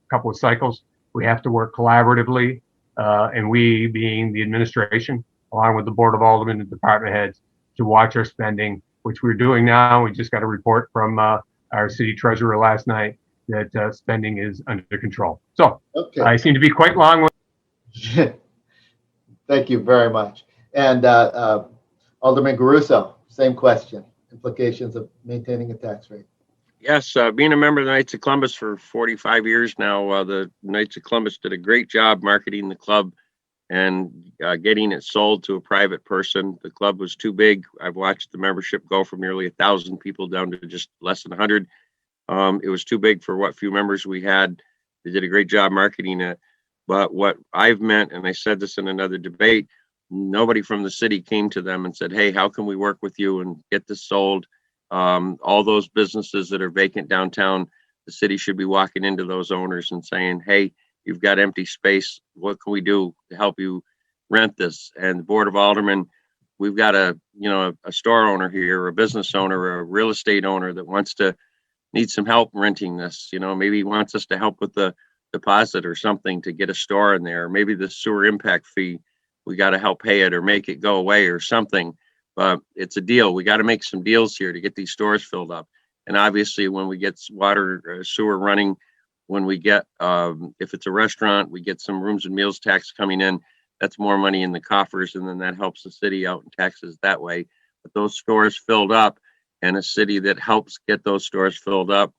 couple of cycles, we have to work collaboratively, and we, being the administration, along with the Board of Aldermen and department heads, to watch our spending, which we're doing now. We just got a report from our city treasurer last night that spending is under control. So Okay. I seem to be quite long. Thank you very much. And Alderman Garuso, same question. Implications of maintaining a tax rate. Yes, being a member of the Knights of Columbus for 45 years now, the Knights of Columbus did a great job marketing the club and getting it sold to a private person. The club was too big. I've watched the membership go from nearly 1,000 people down to just less than 100. It was too big for what few members we had. They did a great job marketing it. But what I've meant, and I said this in another debate, nobody from the city came to them and said, hey, how can we work with you and get this sold? All those businesses that are vacant downtown, the city should be walking into those owners and saying, hey, you've got empty space. What can we do to help you rent this? And the Board of Aldermen, we've got a store owner here, a business owner, a real estate owner that needs some help renting this. Maybe he wants us to help with the deposit or something to get a store in there. Maybe the sewer impact fee, we got to help pay it or make it go away or something. But it's a deal. We got to make some deals here to get these stores filled up. And obviously, when we get water, sewer running, when we get, if it's a restaurant, we get some rooms and meals tax coming in. That's more money in the coffers, and then that helps the city out in taxes that way. But those stores filled up, and a city that helps get those stores filled up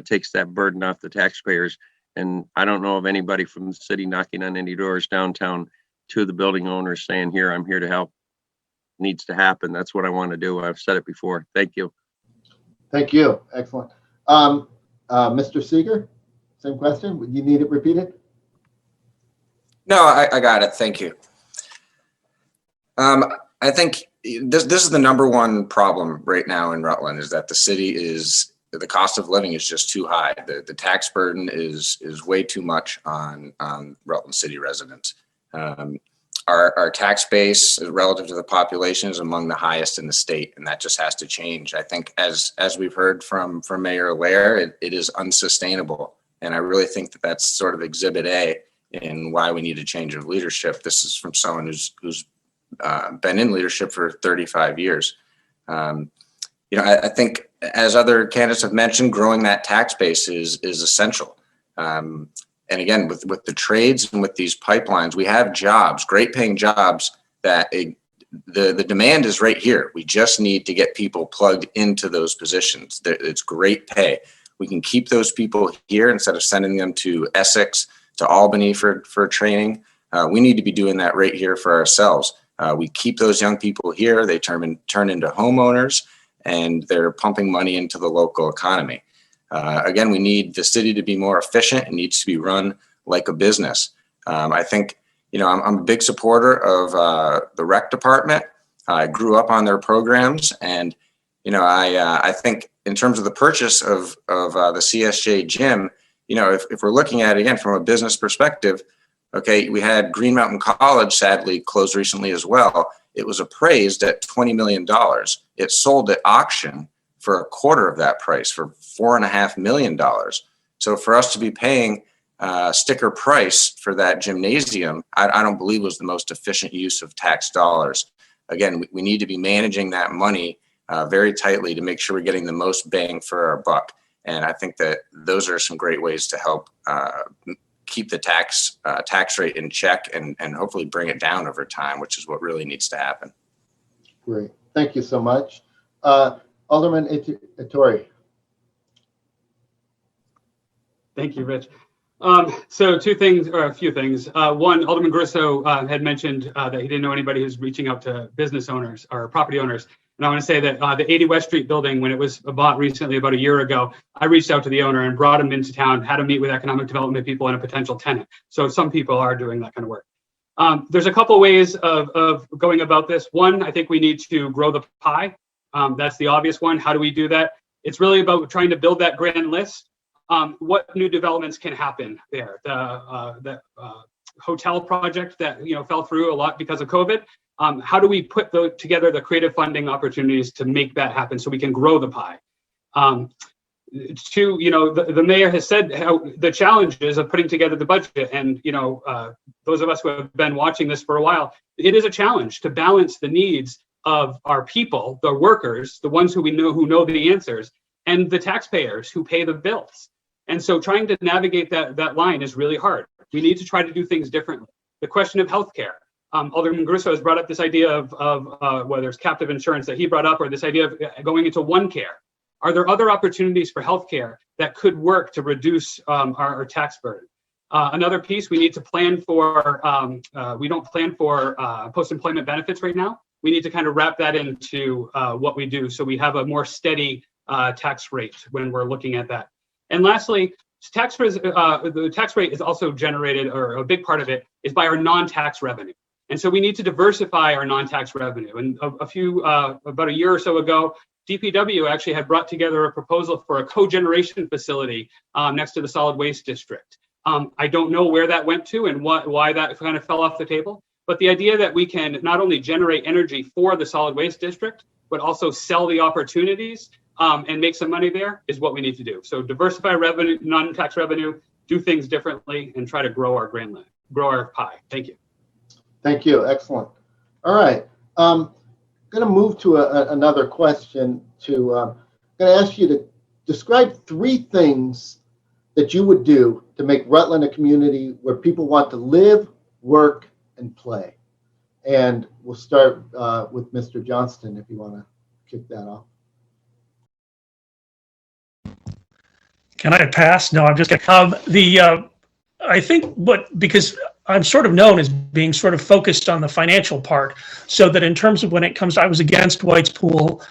takes that burden off the taxpayers. And I don't know of anybody from the city knocking on any doors downtown to the building owners saying, here, I'm here to help. Needs to happen. That's what I want to do. I've said it before. Thank you. Thank you. Excellent. Mr. Seeger, same question. Would you need it repeated? No, I got it. Thank you. I think this is the number one problem right now in Rutland, is that the city is the cost of living is just too high. The tax burden is way too much on Rutland City residents. Our tax base relative to the population is among the highest in the state, and that just has to change. I think as we've heard from Mayor Lair, it is unsustainable. And I really think that that's sort of exhibit A in why we need a change of leadership. This is from someone who's been in leadership for 35 years. I think as other candidates have mentioned, growing that tax base is essential. And again, with the trades and with these pipelines, we have jobs, great paying jobs that the demand is right here. We just need to get people plugged into those positions. It's great pay. We can keep those people here instead of sending them to Essex, to Albany for training. We need to be doing that right here for ourselves. We keep those young people here. They turn into homeowners, and they're pumping money into the local economy. Again, we need the city to be more efficient. It needs to be run like a business. I think, I'm a big supporter of the rec department. I grew up on their programs, and I think in terms of the purchase of the CSJ gym, if we're looking at it again from a business perspective, okay, we had Green Mountain College sadly closed recently as well. It was appraised at $20 million. It sold at auction for a quarter of that price, for $4.5 million. So for us to be paying sticker price for that gymnasium, I don't believe was the most efficient use of tax dollars. Again, we need to be managing that money very tightly to make sure we're getting the most bang for our buck. And I think that those are some great ways to help keep the tax rate in check and hopefully bring it down over time, which is what really needs to happen. Great. Thank you so much. Alderman Ettore. Thank you, Rich. So two things, or a few things. One, Alderman Grisso had mentioned that he didn't know anybody who's reaching out to business owners or property owners. And I want to say that the 80 West Street building, when it was bought recently, about a year ago, I reached out to the owner and brought him into town, had him meet with economic development people and a potential tenant. So some people are doing that kind of work. There's a couple ways of going about this. One, I think we need to grow the pie. That's the obvious one. How do we do that? It's really about trying to build that grand list. What new developments can happen there? The hotel project that fell through a lot because of COVID. How do we put together the creative funding opportunities to make that happen so we can grow the pie? Two, the mayor has said how the challenges of putting together the budget, and those of us who have been watching this for a while, it is a challenge to balance the needs of our people, the workers, the ones who know the answers, and the taxpayers who pay the bills. And so trying to navigate that line is really hard. We need to try to do things differently. The question of healthcare. Alderman Grisso has brought up this idea of whether it's captive insurance that he brought up, or this idea of going into one care. Are there other opportunities for healthcare that could work to reduce our tax burden? Another piece, we need to plan for, we don't plan for post-employment benefits right now. We need to kind of wrap that into what we do so we have a more steady tax rate when we're looking at that. And lastly, the tax rate is also generated, or a big part of it is by our non-tax revenue. And so we need to diversify our non-tax revenue. And about a year or so ago, DPW actually had brought together a proposal for a cogeneration facility next to the solid waste district. I don't know where that went to and why that kind of fell off the table. But the idea that we can not only generate energy for the solid waste district, but also sell the opportunities and make some money there is what we need to do. So diversify revenue, non-tax revenue, do things differently, and try to grow our pie. Thank you. Thank you. Excellent. All right. I'm going to move to another question. I'm going to ask you to describe 3 things that you would do to make Rutland a community where people want to live, work, and play. And we'll start with Mr. Johnston, if you want to kick that off. Can I pass? No, I'm just kidding. I think because I'm sort of known as being sort of focused on the financial part, so that in terms of when it comes, I was against White's Pool.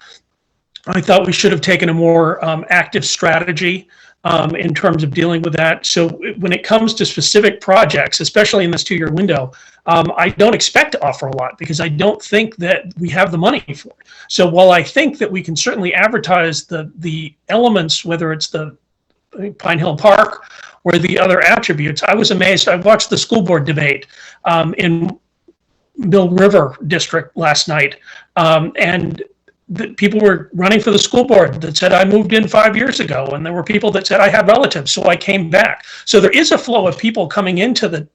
I thought we should have taken a more active strategy in terms of dealing with that. So when it comes to specific projects, especially in this 2-year window, I don't expect to offer a lot because I don't think that we have the money for it. So while I think that we can certainly advertise the elements, whether it's the Pine Hill Park or the other attributes, I was amazed. I watched the school board debate in Mill River District last night, and people were running for the school board that said, I moved in 5 years ago. And there were people that said, I had relatives, so I came back. So there is a flow of people coming into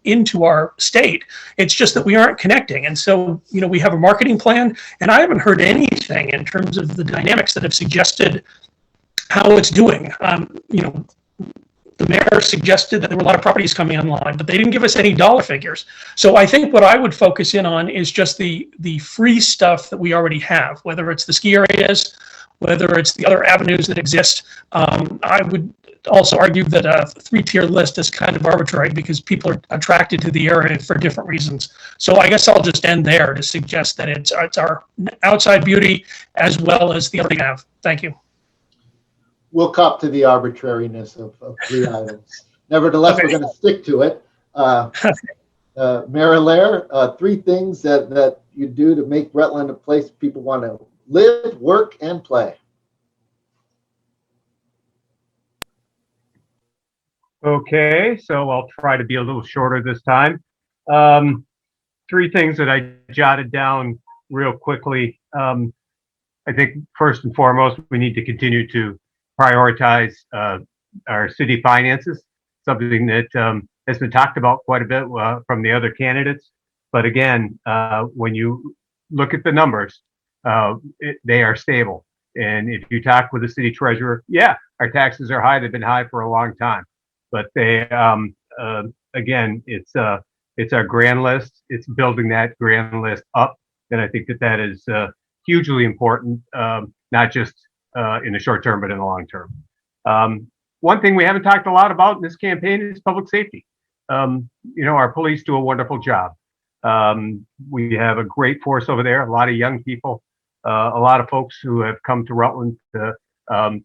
into our state. It's just that we aren't connecting. And so, we have a marketing plan, and I haven't heard anything in terms of the dynamics that have suggested how it's doing. The mayor suggested that there were a lot of properties coming online, but they didn't give us any dollar figures. So I think what I would focus in on is just the free stuff that we already have, whether it's the ski areas, whether it's the other avenues that exist. I would also argue that a 3-tier list is kind of arbitrary because people are attracted to the area for different reasons. So I guess I'll just end there to suggest that it's our outside beauty as well as the other thing we have. Thank you. We'll cop to the arbitrariness of 3 items. Nevertheless, Okay. we're going to stick to it. Mayor Allaire, 3 things that you do to make Rutland a place people want to live, work, and play. Okay, so I'll try to be a little shorter this time. 3 things that I jotted down real quickly. I think first and foremost, we need to continue to prioritize our city finances, something that has been talked about quite a bit from the other candidates. But again, when you look at the numbers, they are stable. And if you talk with the city treasurer, yeah, our taxes are high. They've been high for a long time. But they, again, it's our grand list. It's building that grand list up. And I think that is hugely important, not just in the short term, but in the long term. One thing we haven't talked a lot about in this campaign is public safety. Our police do a wonderful job. We have a great force over there, a lot of young people, a lot of folks who have come to Rutland to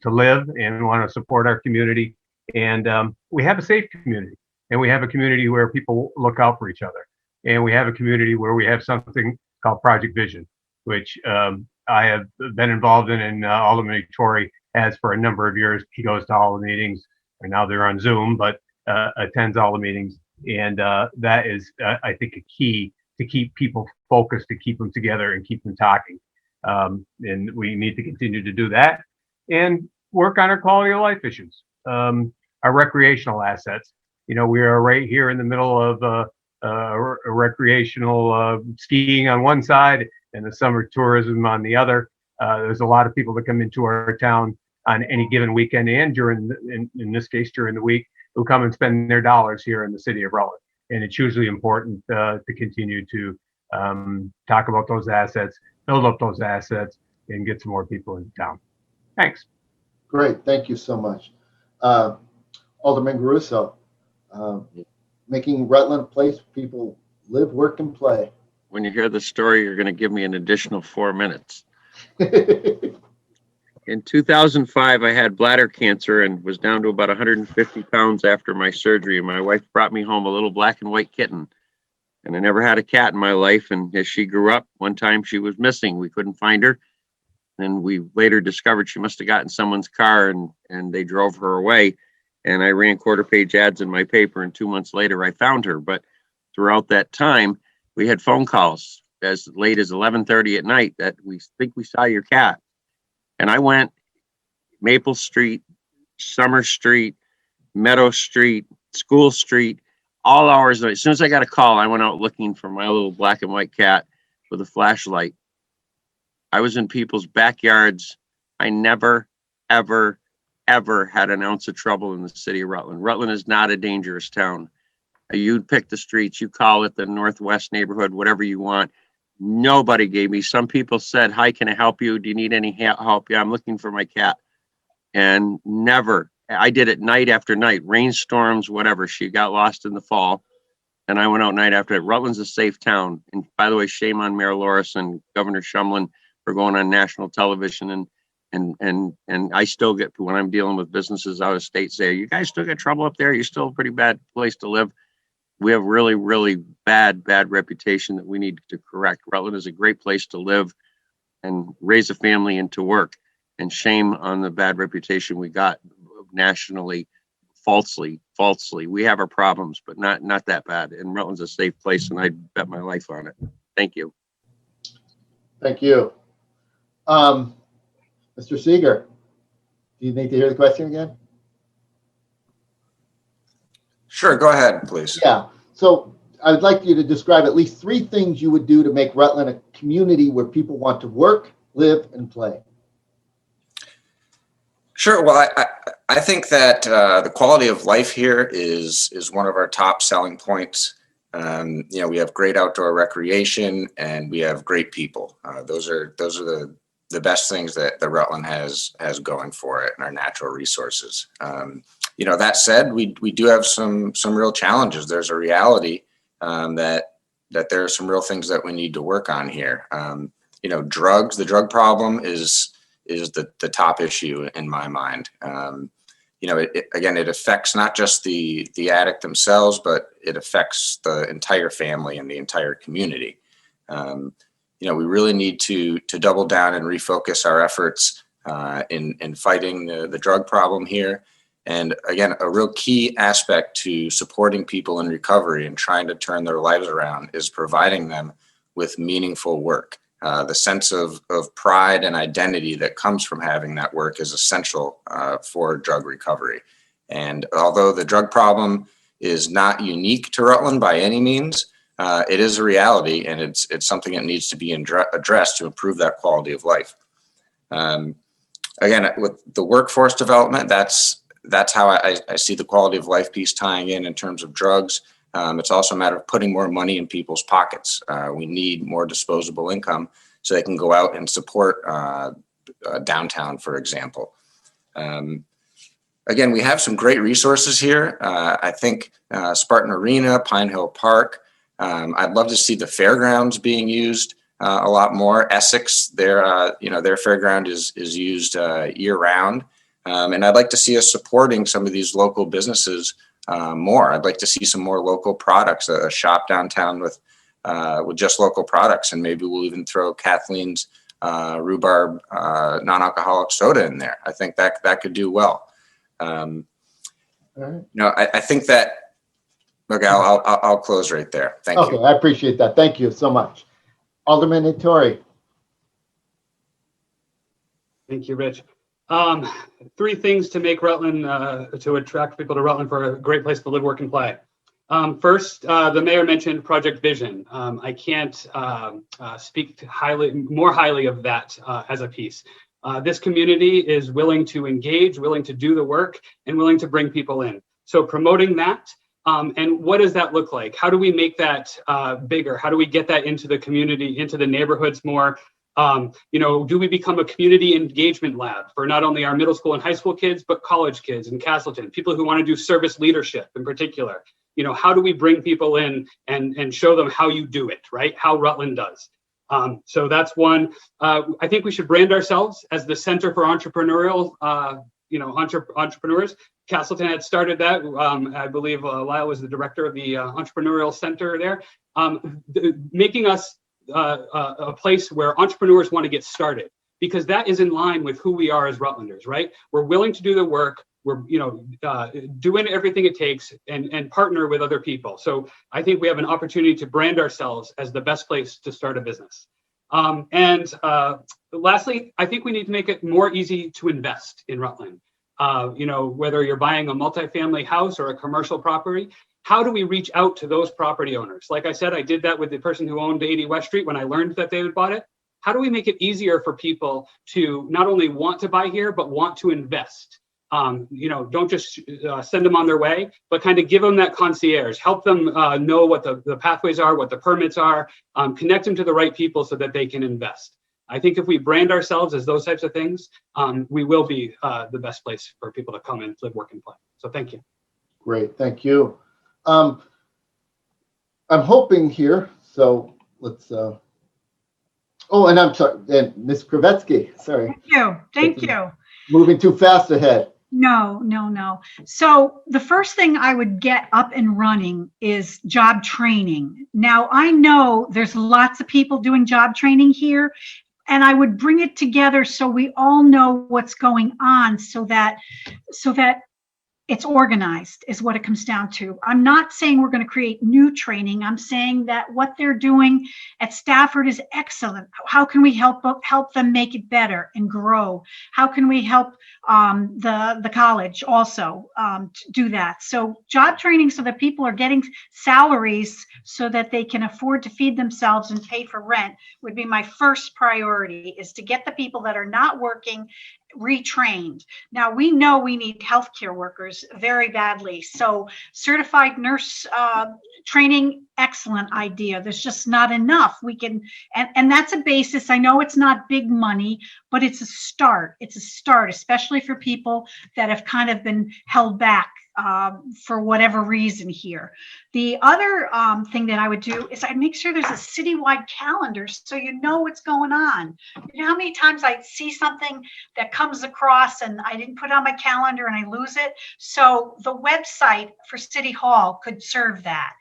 live and want to support our community. And we have a safe community, and we have a community where people look out for each other. And we have a community where we have something called Project Vision, which I have been involved in, and Alderman Tory has for a number of years. He goes to all the meetings, and now they're on Zoom, but attends all the meetings. And that is, I think, a key to keep people focused, to keep them together and keep them talking. And we need to continue to do that and work on our quality of life issues, our recreational assets. We are right here in the middle of a recreational skiing on one side and the summer tourism on the other. There's a lot of people that come into our town on any given weekend and in this case, during the week, who come and spend their dollars here in the city of Rutland. And it's hugely important to continue to talk about those assets, build up those assets, and get some more people in town. Thanks. Great. Thank you so much. Alderman Caruso, making Rutland a place where people live, work, and play. When you hear the story, you're going to give me an additional 4 minutes. In 2005, I had bladder cancer and was down to about 150 pounds after my surgery. And my wife brought me home a little black and white kitten. And I never had a cat in my life. And as she grew up, one time she was missing. We couldn't find her. And we later discovered she must have gotten someone's car and they drove her away. And I ran quarter-page ads in my paper. And 2 months later, I found her. But throughout that time, we had phone calls as late as 11:30 at night that we think we saw your cat. And I went Maple Street, Summer Street, Meadow Street, School Street, all hours. As soon as I got a call, I went out looking for my little black and white cat with a flashlight. I was in people's backyards. I never, ever, ever had an ounce of trouble in the city of Rutland. Rutland is not a dangerous town. You pick the streets, you call it the Northwest neighborhood, whatever you want. Nobody gave me. Some people said, hi, can I help you? Do you need any help? Yeah, I'm looking for my cat. And never. I did it night after night, rainstorms, whatever. She got lost in the fall. And I went out night after night. Rutland's a safe town. And by the way, shame on Mayor Loris and Governor Shumlin for going on national television And I still get, when I'm dealing with businesses out of state, say, you guys still get trouble up there? You're still a pretty bad place to live. We have really, really bad reputation that we need to correct. Rutland is a great place to live and raise a family and to work. And shame on the bad reputation we got nationally, falsely. We have our problems, but not that bad. And Rutland's a safe place, and I'd bet my life on it. Thank you. Thank you. Mr. Seeger, do you need to hear the question again? Sure, go ahead, please. Yeah. So I'd like you to describe at least 3 things you would do to make Rutland a community where people want to work, live, and play. Sure. Well, I think that the quality of life here is one of our top selling points. We have great outdoor recreation and we have great people. Those are the best things that the Rutland has going for it, and our natural resources. That said, we do have some real challenges. There's a reality that there are some real things that we need to work on here. Drugs. The drug problem is the top issue in my mind. It affects not just the addict themselves, but it affects the entire family and the entire community. We really need to double down and refocus our efforts in fighting the drug problem here. And again, a real key aspect to supporting people in recovery and trying to turn their lives around is providing them with meaningful work. The sense of pride and identity that comes from having that work is essential for drug recovery. And although the drug problem is not unique to Rutland by any means, it is a reality, and it's something that needs to be addressed to improve that quality of life. Again, with the workforce development, that's how I see the quality of life piece tying in terms of drugs. It's also a matter of putting more money in people's pockets. We need more disposable income so they can go out and support downtown, for example. Again, we have some great resources here. I think Spartan Arena, Pine Hill Park. I'd love to see the fairgrounds being used a lot more. Essex, their fairground is used year round. And I'd like to see us supporting some of these local businesses more. I'd like to see some more local products, a shop downtown with just local products. And maybe we'll even throw Kathleen's rhubarb non-alcoholic soda in there. I think that could do well. All right. I think that, okay, I'll close right there. Thank you. Okay, I appreciate that. Thank you so much. Alderman Ettore. Thank you, Rich. 3 things to make Rutland, to attract people to Rutland for a great place to live, work, and play. First, the mayor mentioned Project Vision. I can't speak more highly of that as a piece. This community is willing to engage, willing to do the work, and willing to bring people in. So promoting that, and what does that look like? How do we make that bigger? How do we get that into the community, into the neighborhoods more? Do we become a community engagement lab for not only our middle school and high school kids, but college kids in Castleton, people who want to do service leadership in particular? How do we bring people in and show them how you do it, right? How Rutland does. So that's one. I think we should brand ourselves as the Center for Entrepreneurial, entrepreneurs. Castleton had started that. I believe Lyle was the director of the Entrepreneurial Center there, making us a place where entrepreneurs want to get started, because that is in line with who we are as Rutlanders, right? We're willing to do the work. We're, doing everything it takes and partner with other people. So I think we have an opportunity to brand ourselves as the best place to start a business. And lastly, I think we need to make it more easy to invest in Rutland. Whether you're buying a multifamily house or a commercial property, how do we reach out to those property owners? Like I said, I did that with the person who owned 80 West Street when I learned that they had bought it. How do we make it easier for people to not only want to buy here, but want to invest? Don't just send them on their way, but kind of give them that concierge, help them know what the pathways are, what the permits are, connect them to the right people so that they can invest. I think if we brand ourselves as those types of things, we will be the best place for people to come and live, work, and play. So thank you. Great, thank you. I'm hoping here, so let's, Oh, and I'm sorry, and Ms. Kravetsky, sorry, Thank you. Thank you. moving too fast ahead. No, no, no. So the first thing I would get up and running is job training. Now, I know there's lots of people doing job training here, and I would bring it together so we all know what's going on so that it's organized is what it comes down to. I'm not saying we're going to create new training. I'm saying that what they're doing at Stafford is excellent. How can we help them make it better and grow? How can we help the college also to do that? So job training so that people are getting salaries so that they can afford to feed themselves and pay for rent would be my first priority, is to get the people that are not working retrained. Now, we know we need healthcare workers very badly. So certified nurse training, excellent idea. There's just not enough. We can, and that's a basis. I know it's not big money, but it's a start. It's a start, especially for people that have kind of been held back for whatever reason here. The other thing that I would do is I'd make sure there's a citywide calendar so you know what's going on. You know how many times I see something that comes across and I didn't put it on my calendar and I lose it? So the website for City Hall could serve that.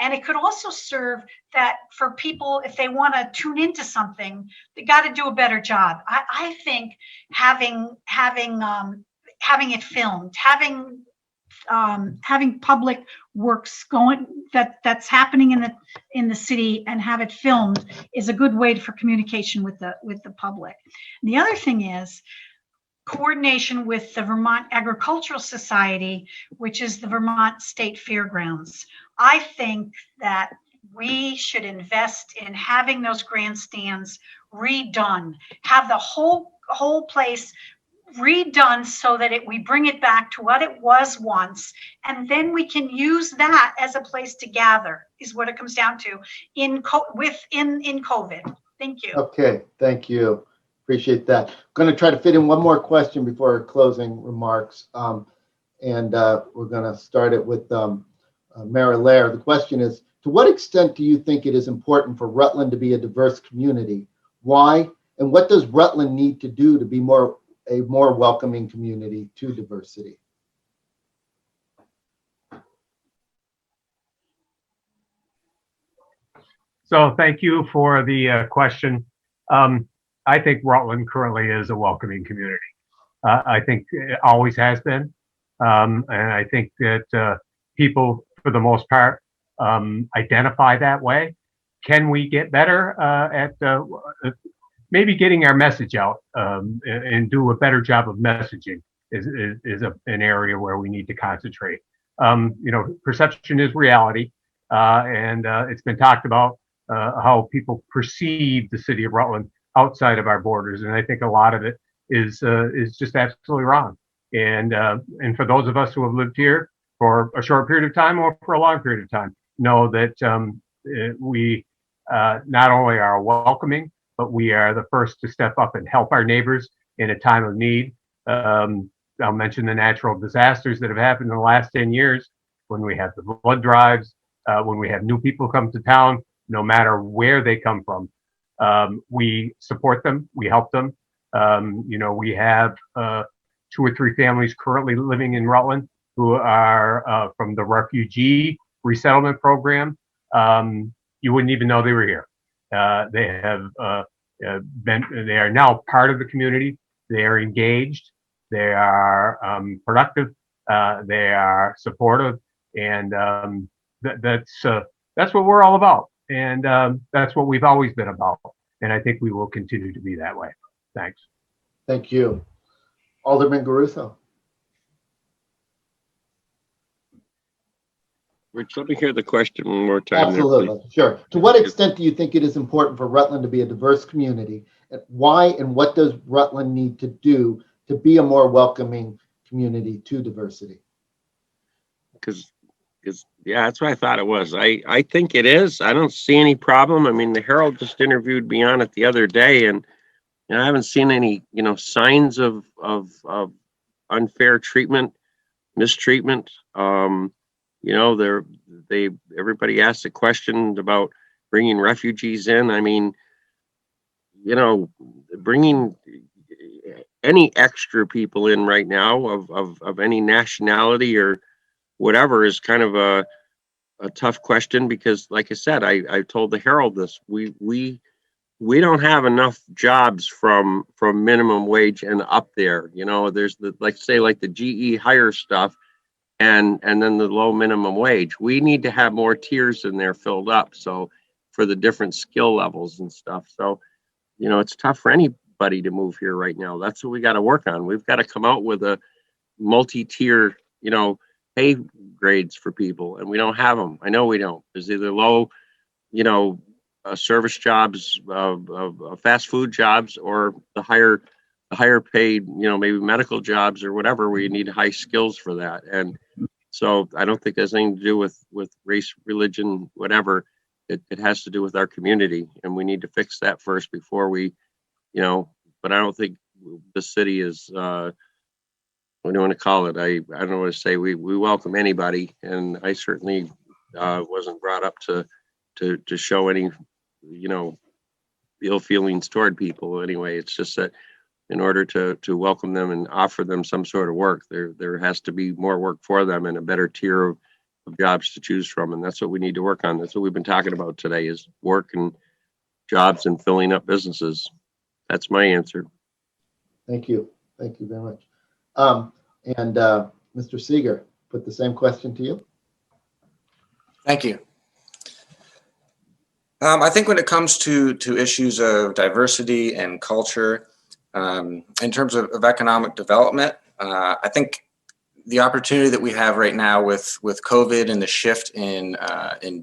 And it could also serve that for people, if they want to tune into something, they got to do a better job. I think having it filmed, having public works going that's happening in the city and have it filmed is a good way for communication with the public. And the other thing is coordination with the Vermont Agricultural Society, which is the Vermont State Fairgrounds. I think that we should invest in having those grandstands redone, have the whole place redone so that we bring it back to what it was once, and then we can use that as a place to gather, is what it comes down to in COVID. Thank you. Okay, thank you. Appreciate that. I'm going to try to fit in one more question before our closing remarks. And we're going to start it with Mayoral. The question is, to what extent do you think it is important for Rutland to be a diverse community? Why? And what does Rutland need to do to be a more welcoming community to diversity? So thank you for the question. I think Rutland currently is a welcoming community. I think it always has been. And I think that people, for the most part, identify that way. Can we get better at maybe getting our message out and do a better job of messaging is an area where we need to concentrate. Perception is reality. And it's been talked about how people perceive the city of Rutland outside of our borders. And I think a lot of it is just absolutely wrong. And for those of us who have lived here for a short period of time or for a long period of time, know that we not only are welcoming, but we are the first to step up and help our neighbors in a time of need. I'll mention the natural disasters that have happened in the last 10 years, when we have the blood drives, when we have new people come to town, no matter where they come from. We support them, we help them. We have 2 or 3 families currently living in Rutland who are from the refugee resettlement program. You wouldn't even know they were here. They are now part of the community. They are engaged. They are productive. They are supportive, and that's what we're all about. And that's what we've always been about. And I think we will continue to be that way. Thanks. Thank you. Alderman Garuso. Rich, let me hear the question one more time. Absolutely, sure. To what extent do you think it is important for Rutland to be a diverse community? Why and what does Rutland need to do to be a more welcoming community to diversity? Because yeah, that's what I thought it was. I think it is. I don't see any problem. I mean, the Herald just interviewed me on it the other day, and I haven't seen any, signs of unfair treatment, mistreatment. Everybody asked a question about bringing refugees in. I mean, bringing any extra people in right now of any nationality or whatever is kind of a tough question, because like I said, I told the Herald this, we don't have enough jobs from minimum wage and up there. There's the, like the GE hire stuff and then the low minimum wage. We need to have more tiers in there filled up, so for the different skill levels and stuff. So it's tough for anybody to move here right now. That's what we got to work on. We've got to come out with a multi-tier pay grades for people, and we don't have them. I know we don't. There's either low service jobs, fast food jobs, or the higher paid, maybe medical jobs or whatever, where you need high skills for that. And so I don't think there's anything to do with race, religion, whatever. It has to do with our community, and we need to fix that first before we, but I don't think the city is, what do you want to call it? I don't know what to say. We welcome anybody, and I certainly wasn't brought up to show any, ill feelings toward people. Anyway, it's just that in order to welcome them and offer them some sort of work, there has to be more work for them and a better tier of jobs to choose from. And that's what we need to work on. That's what we've been talking about today, is work and jobs and filling up businesses. That's my answer. Thank you. Thank you very much. And Mr. Seeger, put the same question to you. Thank you. I think when it comes to issues of diversity and culture, in terms of economic development, I think the opportunity that we have right now with COVID and the shift in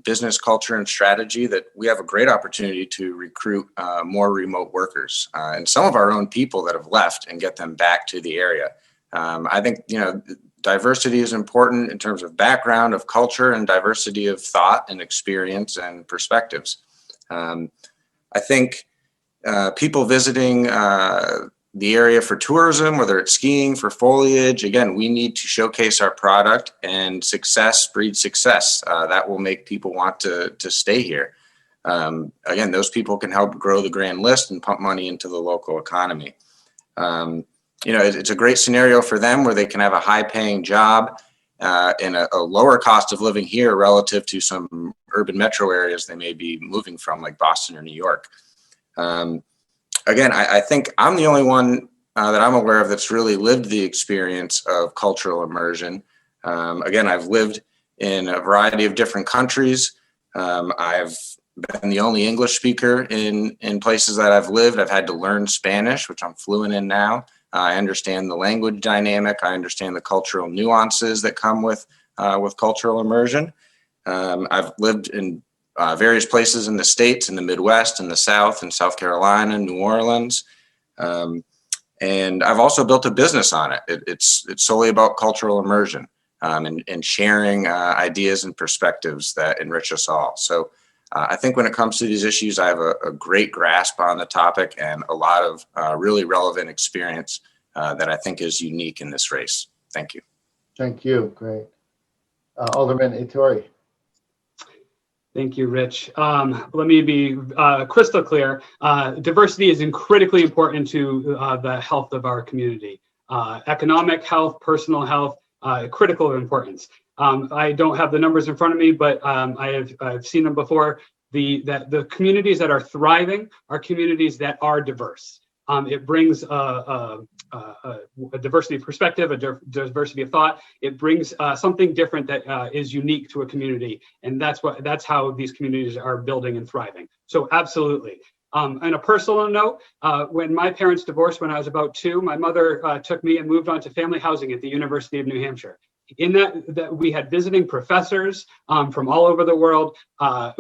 business culture and strategy, that we have a great opportunity to recruit more remote workers and some of our own people that have left, and get them back to the area. I think, diversity is important in terms of background, of culture, and diversity of thought and experience and perspectives. I think people visiting the area for tourism, whether it's skiing, for foliage, again, we need to showcase our product, and success breeds success. That will make people want to stay here. Again, those people can help grow the grand list and pump money into the local economy. It's a great scenario for them, where they can have a high paying job and a lower cost of living here relative to some urban metro areas they may be moving from, like Boston or New York. Again, I think I'm the only one that I'm aware of that's really lived the experience of cultural immersion. Again, I've lived in a variety of different countries. I've been the only English speaker in places that I've lived. I've had to learn Spanish, which I'm fluent in now. I understand the language dynamic. I understand the cultural nuances that come with cultural immersion. I've lived in various places in the States, in the Midwest, in the South, in South Carolina, New Orleans. And I've also built a business on it. It's solely about cultural immersion and sharing ideas and perspectives that enrich us all. So I think when it comes to these issues, I have a great grasp on the topic and a lot of really relevant experience that I think is unique in this race. Thank you. Thank you. Great. Alderman Ettore. Thank you, Rich. Let me be crystal clear. Diversity is critically important to the health of our community. Economic health, personal health, critical importance. I don't have the numbers in front of me, but I've seen them before. The communities that are thriving are communities that are diverse. It brings a diversity of perspective, a diversity of thought. It brings something different that is unique to a community, and that's how these communities are building and thriving. So absolutely. On a personal note, when my parents divorced when I was about 2, my mother took me and moved on to family housing at the University of New Hampshire. In that we had visiting professors from all over the world, a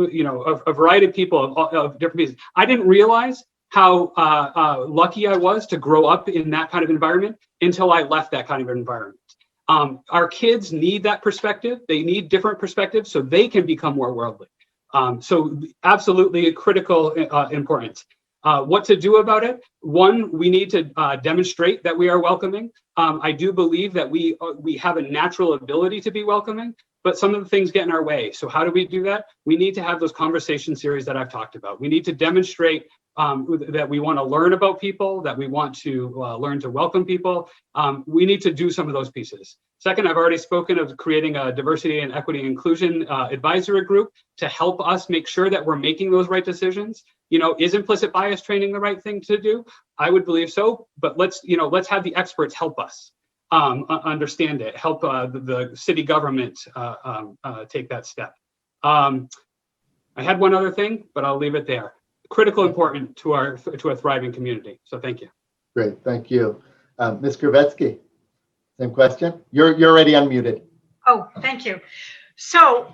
variety of people of different pieces. I didn't realize how lucky I was to grow up in that kind of environment until I left that kind of environment. Our kids need that perspective. They need different perspectives so they can become more worldly. So absolutely critical importance. What to do about it? One, we need to demonstrate that we are welcoming. I do believe that we have a natural ability to be welcoming, but some of the things get in our way. So how do we do that? We need to have those conversation series that I've talked about. We need to demonstrate that we want to learn about people, that we want to learn to welcome people. We need to do some of those pieces. Second, I've already spoken of creating a diversity and equity and inclusion advisory group to help us make sure that we're making those right decisions. You know, is implicit bias training the right thing to do? I would believe so, but let's have the experts help us understand it, help the city government take that step. I had one other thing, but I'll leave it there. Critical important to a thriving community. So thank you. Great, thank you. Ms. Kravetsky, same question. You're already unmuted. Oh, thank you. So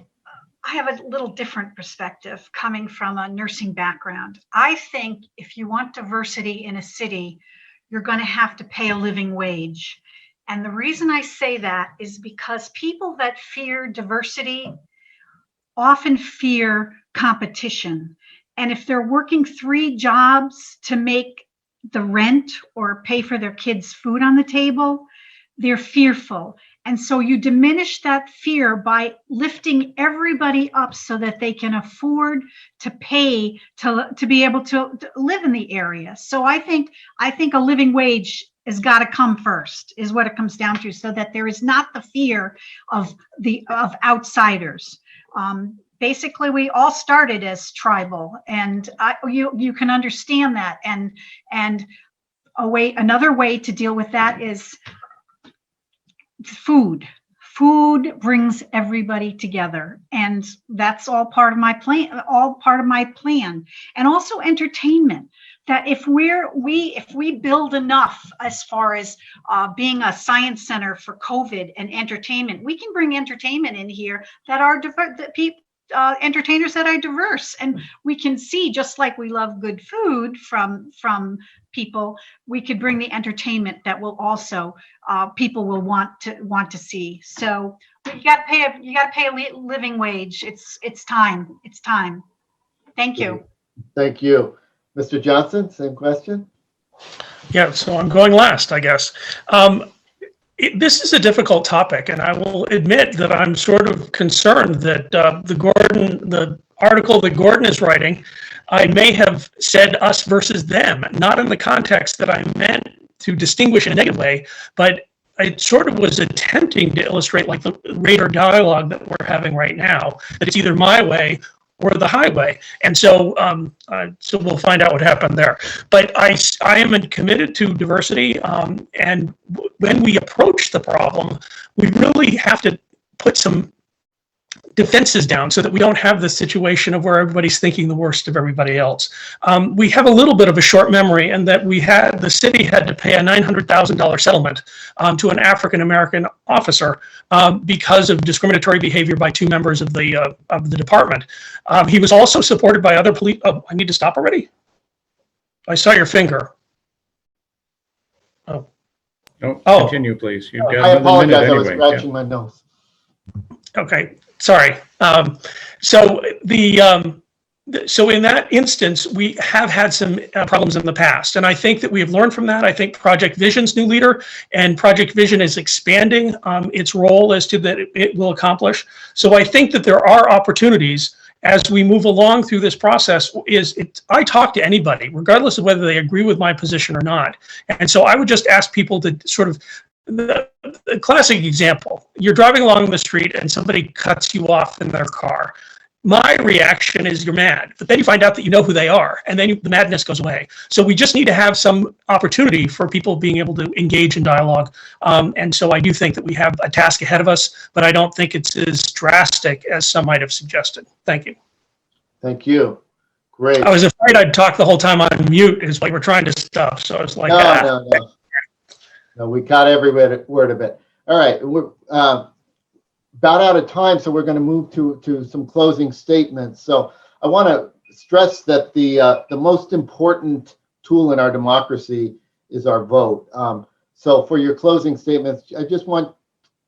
I have a little different perspective coming from a nursing background. I think if you want diversity in a city, you're going to have to pay a living wage. And the reason I say that is because people that fear diversity often fear competition. And if they're working 3 jobs to make the rent or pay for their kids' food on the table, they're fearful. And so you diminish that fear by lifting everybody up so that they can afford to pay to be able to live in the area. So I think a living wage has got to come first, is what it comes down to, so that there is not the fear of outsiders. Basically, we all started as tribal, and you can understand that. And another way to deal with that is food. Food brings everybody together, and that's all part of my plan. And also entertainment. That if we build enough as far as being a science center for COVID and entertainment, we can bring entertainment in here that are entertainers that are diverse, and we can see, just like we love good food from people, we could bring the entertainment that will also people will want to see. So you got to pay a living wage. It's time. Thank you. Thank you. Mr. Johnson, same question. Yeah, so I'm going last, I guess. This is a difficult topic, and I will admit that I'm sort of concerned that the article that Gordon is writing, I may have said us versus them, not in the context that I meant to distinguish in a negative way, but I sort of was attempting to illustrate like the radar dialogue that we're having right now, that it's either my way or the highway. And so so we'll find out what happened there. But I am committed to diversity. And when we approach the problem, we really have to put some defenses down so that we don't have this situation of where everybody's thinking the worst of everybody else. We have a little bit of a short memory, and that the city had to pay a $900,000 settlement to an African-American officer because of discriminatory behavior by 2 members of the department. He was also supported by other police. Oh, I need to stop already? I saw your finger. No, Oh. continue, please. You've got I another apologize. minute I was anyway. scratching my nose. Okay, sorry. So in that instance, we have had some problems in the past, and I think that we have learned from that. I think Project Vision's new leader, and Project Vision is expanding its role as to that it will accomplish. So I think that there are opportunities as we move along through this process. I talk to anybody, regardless of whether they agree with my position or not. And so I would just ask people to sort of, the classic example, you're driving along the street and somebody cuts you off in their car. My reaction is you're mad, but then you find out that you know who they are, and then the madness goes away. So we just need to have some opportunity for people being able to engage in dialogue. And so I do think that we have a task ahead of us, but I don't think it's as drastic as some might have suggested. Thank you. Thank you. Great. I was afraid I'd talk the whole time on mute. It's like we're trying to stop. So I was like, No, we caught every word of it. All right, we're about out of time, so we're going to move to some closing statements. So I want to stress that the most important tool in our democracy is our vote. So for your closing statements, I just want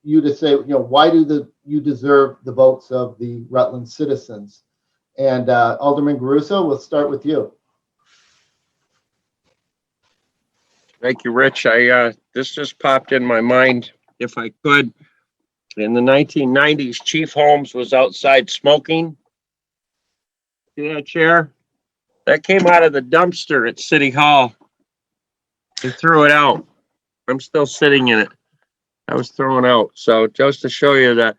you to say, why do you deserve the votes of the Rutland citizens? And Alderman Garuso, we'll start with you. Thank you, Rich. This just popped in my mind, if I could. In the 1990s, Chief Holmes was outside smoking. See that chair? That came out of the dumpster at City Hall. They threw it out. I'm still sitting in it. I was thrown out. So just to show you that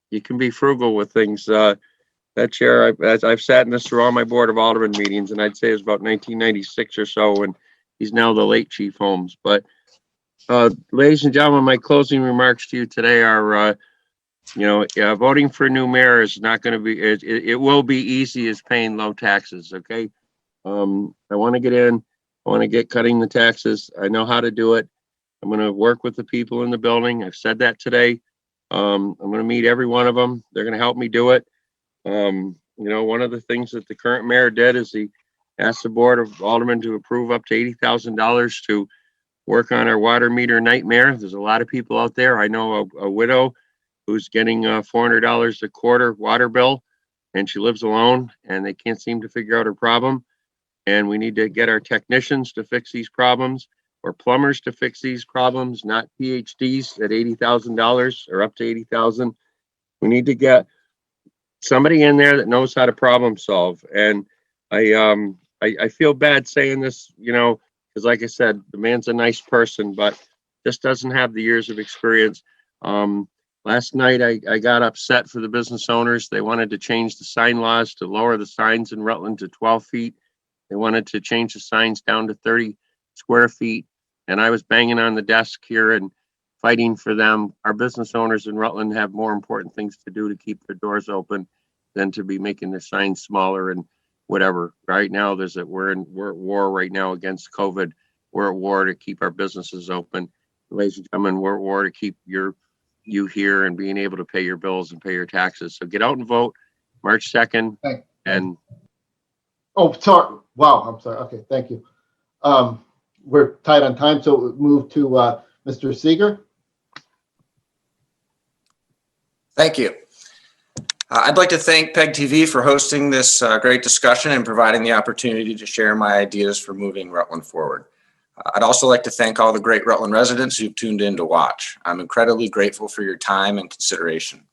you can be frugal with things. That chair, I've sat in this through all my Board of Alderman meetings, and I'd say it's about 1996 or so, and he's now the late Chief Holmes. But ladies and gentlemen, my closing remarks to you today are, voting for a new mayor is not going to be, it will be easy as paying low taxes, okay? I want to get in. I want to get cutting the taxes. I know how to do it. I'm going to work with the people in the building. I've said that today. I'm going to meet every one of them. They're going to help me do it. One of the things that the current mayor did is he asked the Board of Aldermen to approve up to $80,000 to work on our water meter nightmare. There's a lot of people out there. I know a widow who's getting $400 a quarter water bill, and she lives alone, and they can't seem to figure out her problem. And we need to get our technicians to fix these problems, or plumbers to fix these problems, not PhDs at $80,000 or up to $80,000. We need to get somebody in there that knows how to problem solve. And I feel bad saying this, because like I said, the man's a nice person, but just doesn't have the years of experience. Last night, I got upset for the business owners. They wanted to change the sign laws to lower the signs in Rutland to 12 feet. They wanted to change the signs down to 30 square feet. And I was banging on the desk here and fighting for them. Our business owners in Rutland have more important things to do to keep their doors open than to be making their signs smaller and whatever. Right now, we're at war right now against COVID. We're at war to keep our businesses open. Ladies and gentlemen, we're at war to keep you here and being able to pay your bills and pay your taxes. So get out and vote March 2nd. And oh, sorry. Wow, I'm sorry. Okay, thank you. We're tight on time, so we'll move to Mr. Seeger. Thank you. I'd like to thank PEG TV for hosting this great discussion and providing the opportunity to share my ideas for moving Rutland forward. I'd also like to thank all the great Rutland residents who've tuned in to watch. I'm incredibly grateful for your time and consideration.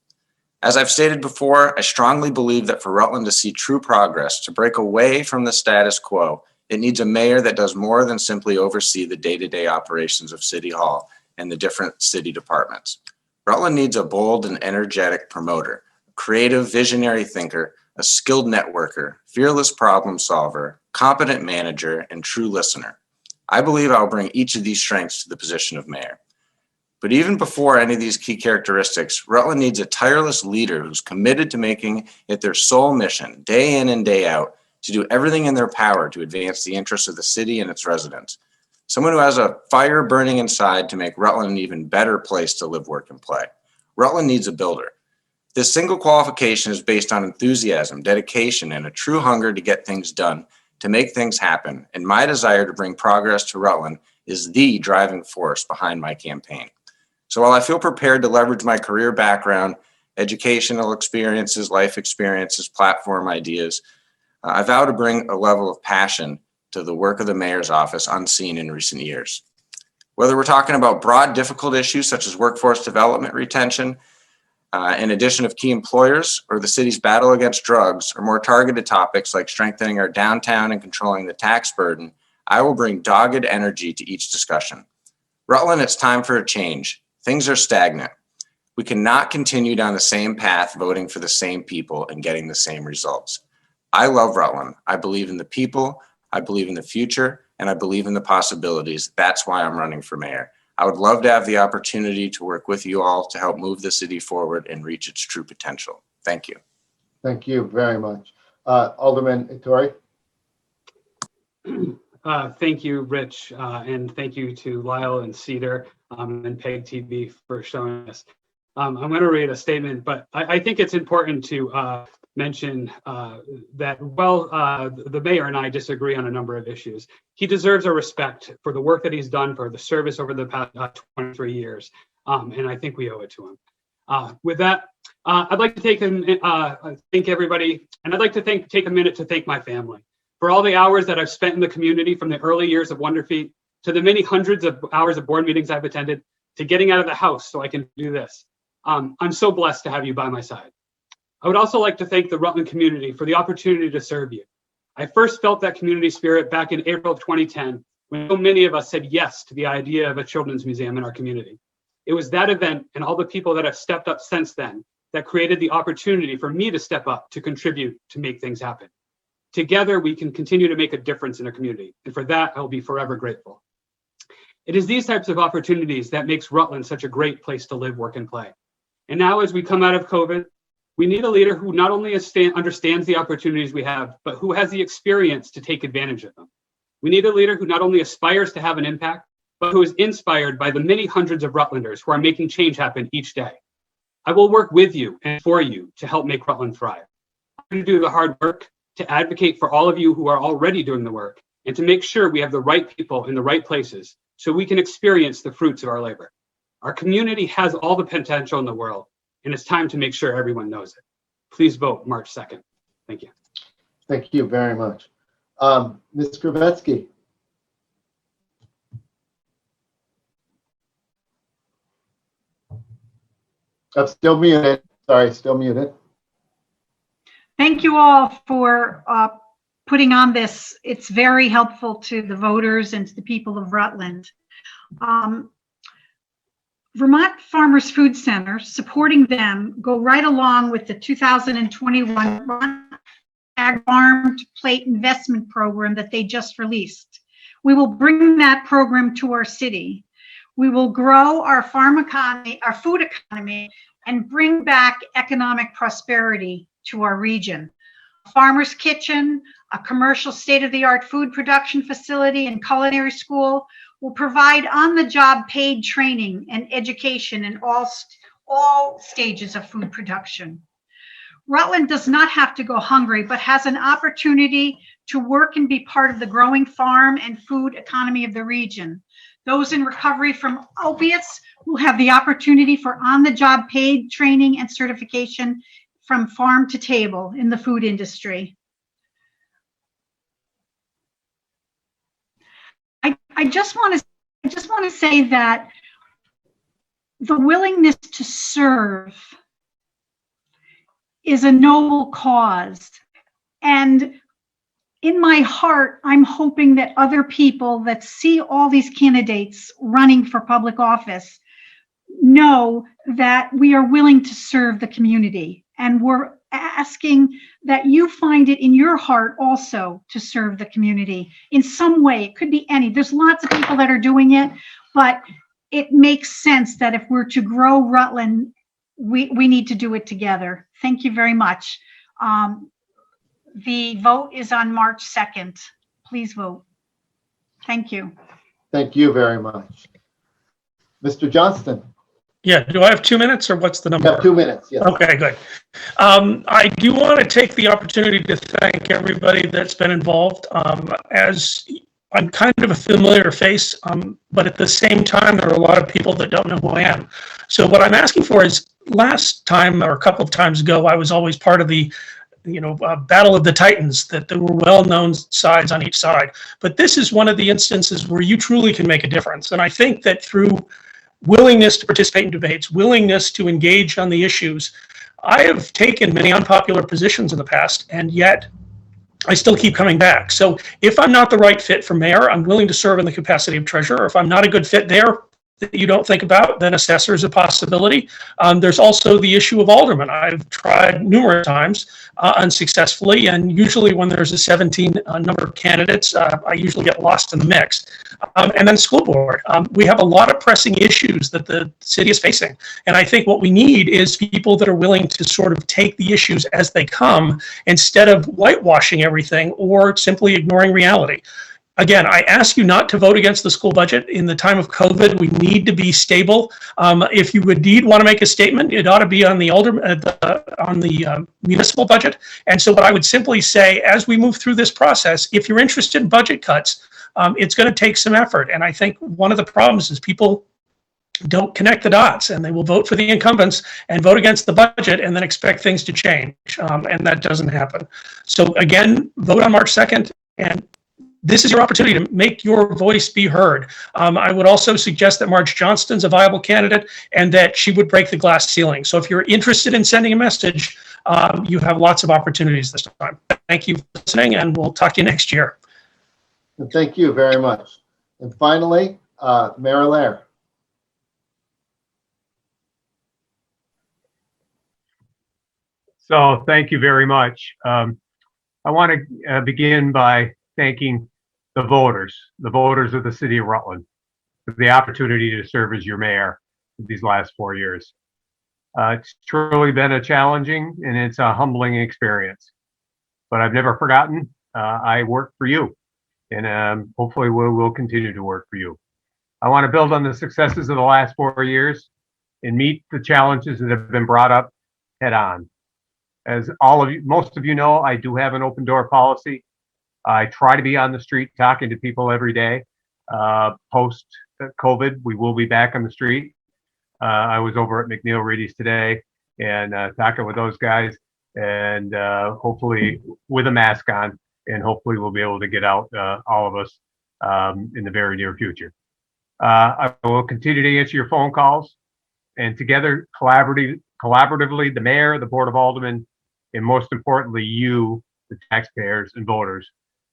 As I've stated before, I strongly believe that for Rutland to see true progress, to break away from the status quo, it needs a mayor that does more than simply oversee the day-to-day operations of City Hall and the different city departments. Rutland needs a bold and energetic promoter, a creative, visionary thinker, a skilled networker, fearless problem solver, competent manager, and true listener. I believe I'll bring each of these strengths to the position of mayor. But even before any of these key characteristics, Rutland needs a tireless leader who's committed to making it their sole mission, day in and day out, to do everything in their power to advance the interests of the city and its residents. Someone who has a fire burning inside to make Rutland an even better place to live, work, and play. Rutland needs a builder. This single qualification is based on enthusiasm, dedication, and a true hunger to get things done, to make things happen, and my desire to bring progress to Rutland is the driving force behind my campaign. So while I feel prepared to leverage my career background, educational experiences, life experiences, platform ideas, I vow to bring a level of passion to the work of the mayor's office unseen in recent years. Whether we're talking about broad, difficult issues such as workforce development, retention, in addition of key employers, or the city's battle against drugs, or more targeted topics like strengthening our downtown and controlling the tax burden, I will bring dogged energy to each discussion. Rutland, it's time for a change. Things are stagnant. We cannot continue down the same path, voting for the same people and getting the same results. I love Rutland. I believe in the people, I believe in the future, and I believe in the possibilities. That's why I'm running for mayor. I would love to have the opportunity to work with you all to help move the city forward and reach its true potential. Thank you. Thank you very much. Alderman Ettore. Thank you, Rich, and thank you to Lyle and Cedar and PEG TV for showing us. I'm going to read a statement, but I think it's important to mention that while the mayor and I disagree on a number of issues, he deserves our respect for the work that he's done, for the service over the past 23 years, and I think we owe it to him. With that, I'd like to thank everybody, and I'd like to take a minute to thank my family for all the hours that I've spent in the community, from the early years of Wonder Feet to the many hundreds of hours of board meetings I've attended, to getting out of the house so I can do this. I'm so blessed to have you by my side. I would also like to thank the Rutland community for the opportunity to serve you. I first felt that community spirit back in April of 2010, when so many of us said yes to the idea of a children's museum in our community. It was that event and all the people that have stepped up since then that created the opportunity for me to step up to contribute to make things happen. Together, we can continue to make a difference in our community, and for that, I will be forever grateful. It is these types of opportunities that makes Rutland such a great place to live, work, and play. And now, as we come out of COVID, we need a leader who not only understands the opportunities we have, but who has the experience to take advantage of them. We need a leader who not only aspires to have an impact, but who is inspired by the many hundreds of Rutlanders who are making change happen each day. I will work with you and for you to help make Rutland thrive. I'm going to do the hard work, to advocate for all of you who are already doing the work, and to make sure we have the right people in the right places so we can experience the fruits of our labor. Our community has all the potential in the world, and it's time to make sure everyone knows it. Please vote March 2nd. Thank you. Thank you very much. Ms. Kravetsky. I'm still muted. Sorry, still muted. Thank you all for putting on this. It's very helpful to the voters and to the people of Rutland. Vermont Farmers Food Center, supporting them, go right along with the 2021 Ag Farm to Plate Investment Program that they just released. We will bring that program to our city. We will grow our farm economy, our food economy, and bring back economic prosperity to our region. A farmer's kitchen, a commercial state-of-the-art food production facility and culinary school will provide on-the-job paid training and education in all stages of food production. Rutland does not have to go hungry, but has an opportunity to work and be part of the growing farm and food economy of the region. Those in recovery from opiates will have the opportunity for on-the-job paid training and certification from farm to table in the food industry. I just want to say that the willingness to serve is a noble cause. And in my heart, I'm hoping that other people that see all these candidates running for public office know that we are willing to serve the community. And we're asking that you find it in your heart also to serve the community in some way. It could be any. There's lots of people that are doing it, but it makes sense that if we're to grow Rutland, we need to do it together. Thank you very much. The vote is on March 2nd. Please vote. Thank you. Thank you very much. Mr. Johnston. Yeah, do I have 2 minutes or what's the number? You have 2 minutes, yes. Okay, good. I do want to take the opportunity to thank everybody that's been involved. As I'm kind of a familiar face, but at the same time, there are a lot of people that don't know who I am. So what I'm asking for is, last time or a couple of times ago, I was always part of the battle of the titans, that there were well-known sides on each side. But this is one of the instances where you truly can make a difference. And I think that through willingness to participate in debates, willingness to engage on the issues, I have taken many unpopular positions in the past, and yet I still keep coming back. So if I'm not the right fit for mayor, I'm willing to serve in the capacity of treasurer. If I'm not a good fit there that you don't think about, then assessor is a possibility. There's also the issue of alderman. I've tried numerous times unsuccessfully, and usually when there's a 17 number of candidates, I usually get lost in the mix. And then school board. We have a lot of pressing issues that the city is facing. And I think what we need is people that are willing to sort of take the issues as they come instead of whitewashing everything or simply ignoring reality. Again, I ask you not to vote against the school budget. In the time of COVID, we need to be stable. If you indeed want to make a statement, it ought to be on the municipal budget. And so what I would simply say, as we move through this process, if you're interested in budget cuts, it's going to take some effort. And I think one of the problems is people don't connect the dots, and they will vote for the incumbents and vote against the budget and then expect things to change. And that doesn't happen. So again, vote on March 2nd. And this is your opportunity to make your voice be heard. I would also suggest that Marge Johnston's a viable candidate and that she would break the glass ceiling. So if you're interested in sending a message, you have lots of opportunities this time. Thank you for listening, and we'll talk to you next year. And thank you very much. And finally, Mayoral. So thank you very much. I want to begin by thanking the voters of the city of Rutland, for the opportunity to serve as your mayor these last 4 years. It's truly been a challenging and it's a humbling experience, but I've never forgotten. I work for you, and hopefully we'll continue to work for you. I want to build on the successes of the last 4 years and meet the challenges that have been brought up head on. As most of you know, I do have an open door policy. I try to be on the street talking to people every day. Post COVID, we will be back on the street. I was over at McNeil Reedy's today and talking with those guys, and hopefully with a mask on, and hopefully we'll be able to get out, all of us, in the very near future. I will continue to answer your phone calls, and together, collaboratively, the mayor, the board of aldermen, and most importantly, you, the taxpayers and voters,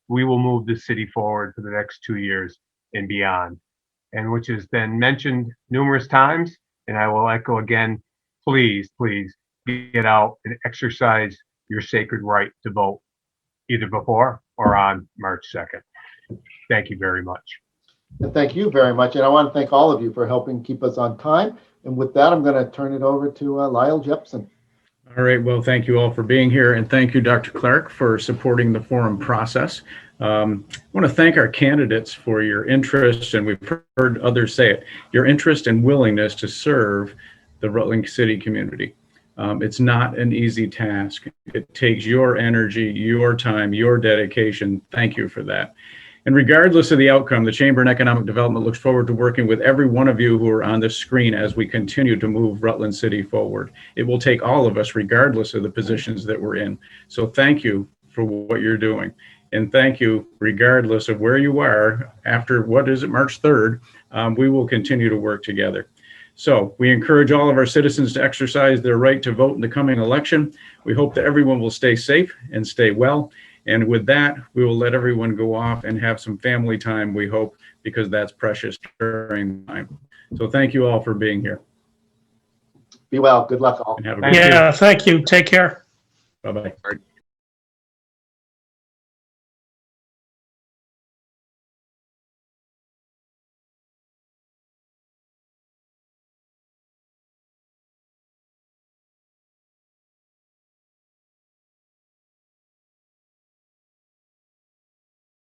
we will move this city forward for the next 2 years and beyond. And which has been mentioned numerous times, and I will echo again, please, please get out and exercise your sacred right to vote, either before or on March 2nd. Thank you very much. And thank you very much. And I want to thank all of you for helping keep us on time. And with that, I'm going to turn it over to Lyle Jepson. All right. Well, thank you all for being here, and thank you, Dr. Clark, for supporting the forum process. I want to thank our candidates for your interest, and we've heard others say it, your interest and willingness to serve the Rutland City community. It's not an easy task. It takes your energy, your time, your dedication. Thank you for that. And regardless of the outcome, the Chamber and Economic Development looks forward to working with every one of you who are on this screen as we continue to move Rutland City forward. It will take all of us, regardless of the positions that we're in. So thank you for what you're doing. And thank you, regardless of where you are after, March 3rd, we will continue to work together. So we encourage all of our citizens to exercise their right to vote in the coming election. We hope that everyone will stay safe and stay well. And with that, we will let everyone go off and have some family time, we hope, because that's precious during time. So thank you all for being here. Be well. Good luck all. And have a Thank great you. Yeah, thank you. Take care. Bye-bye.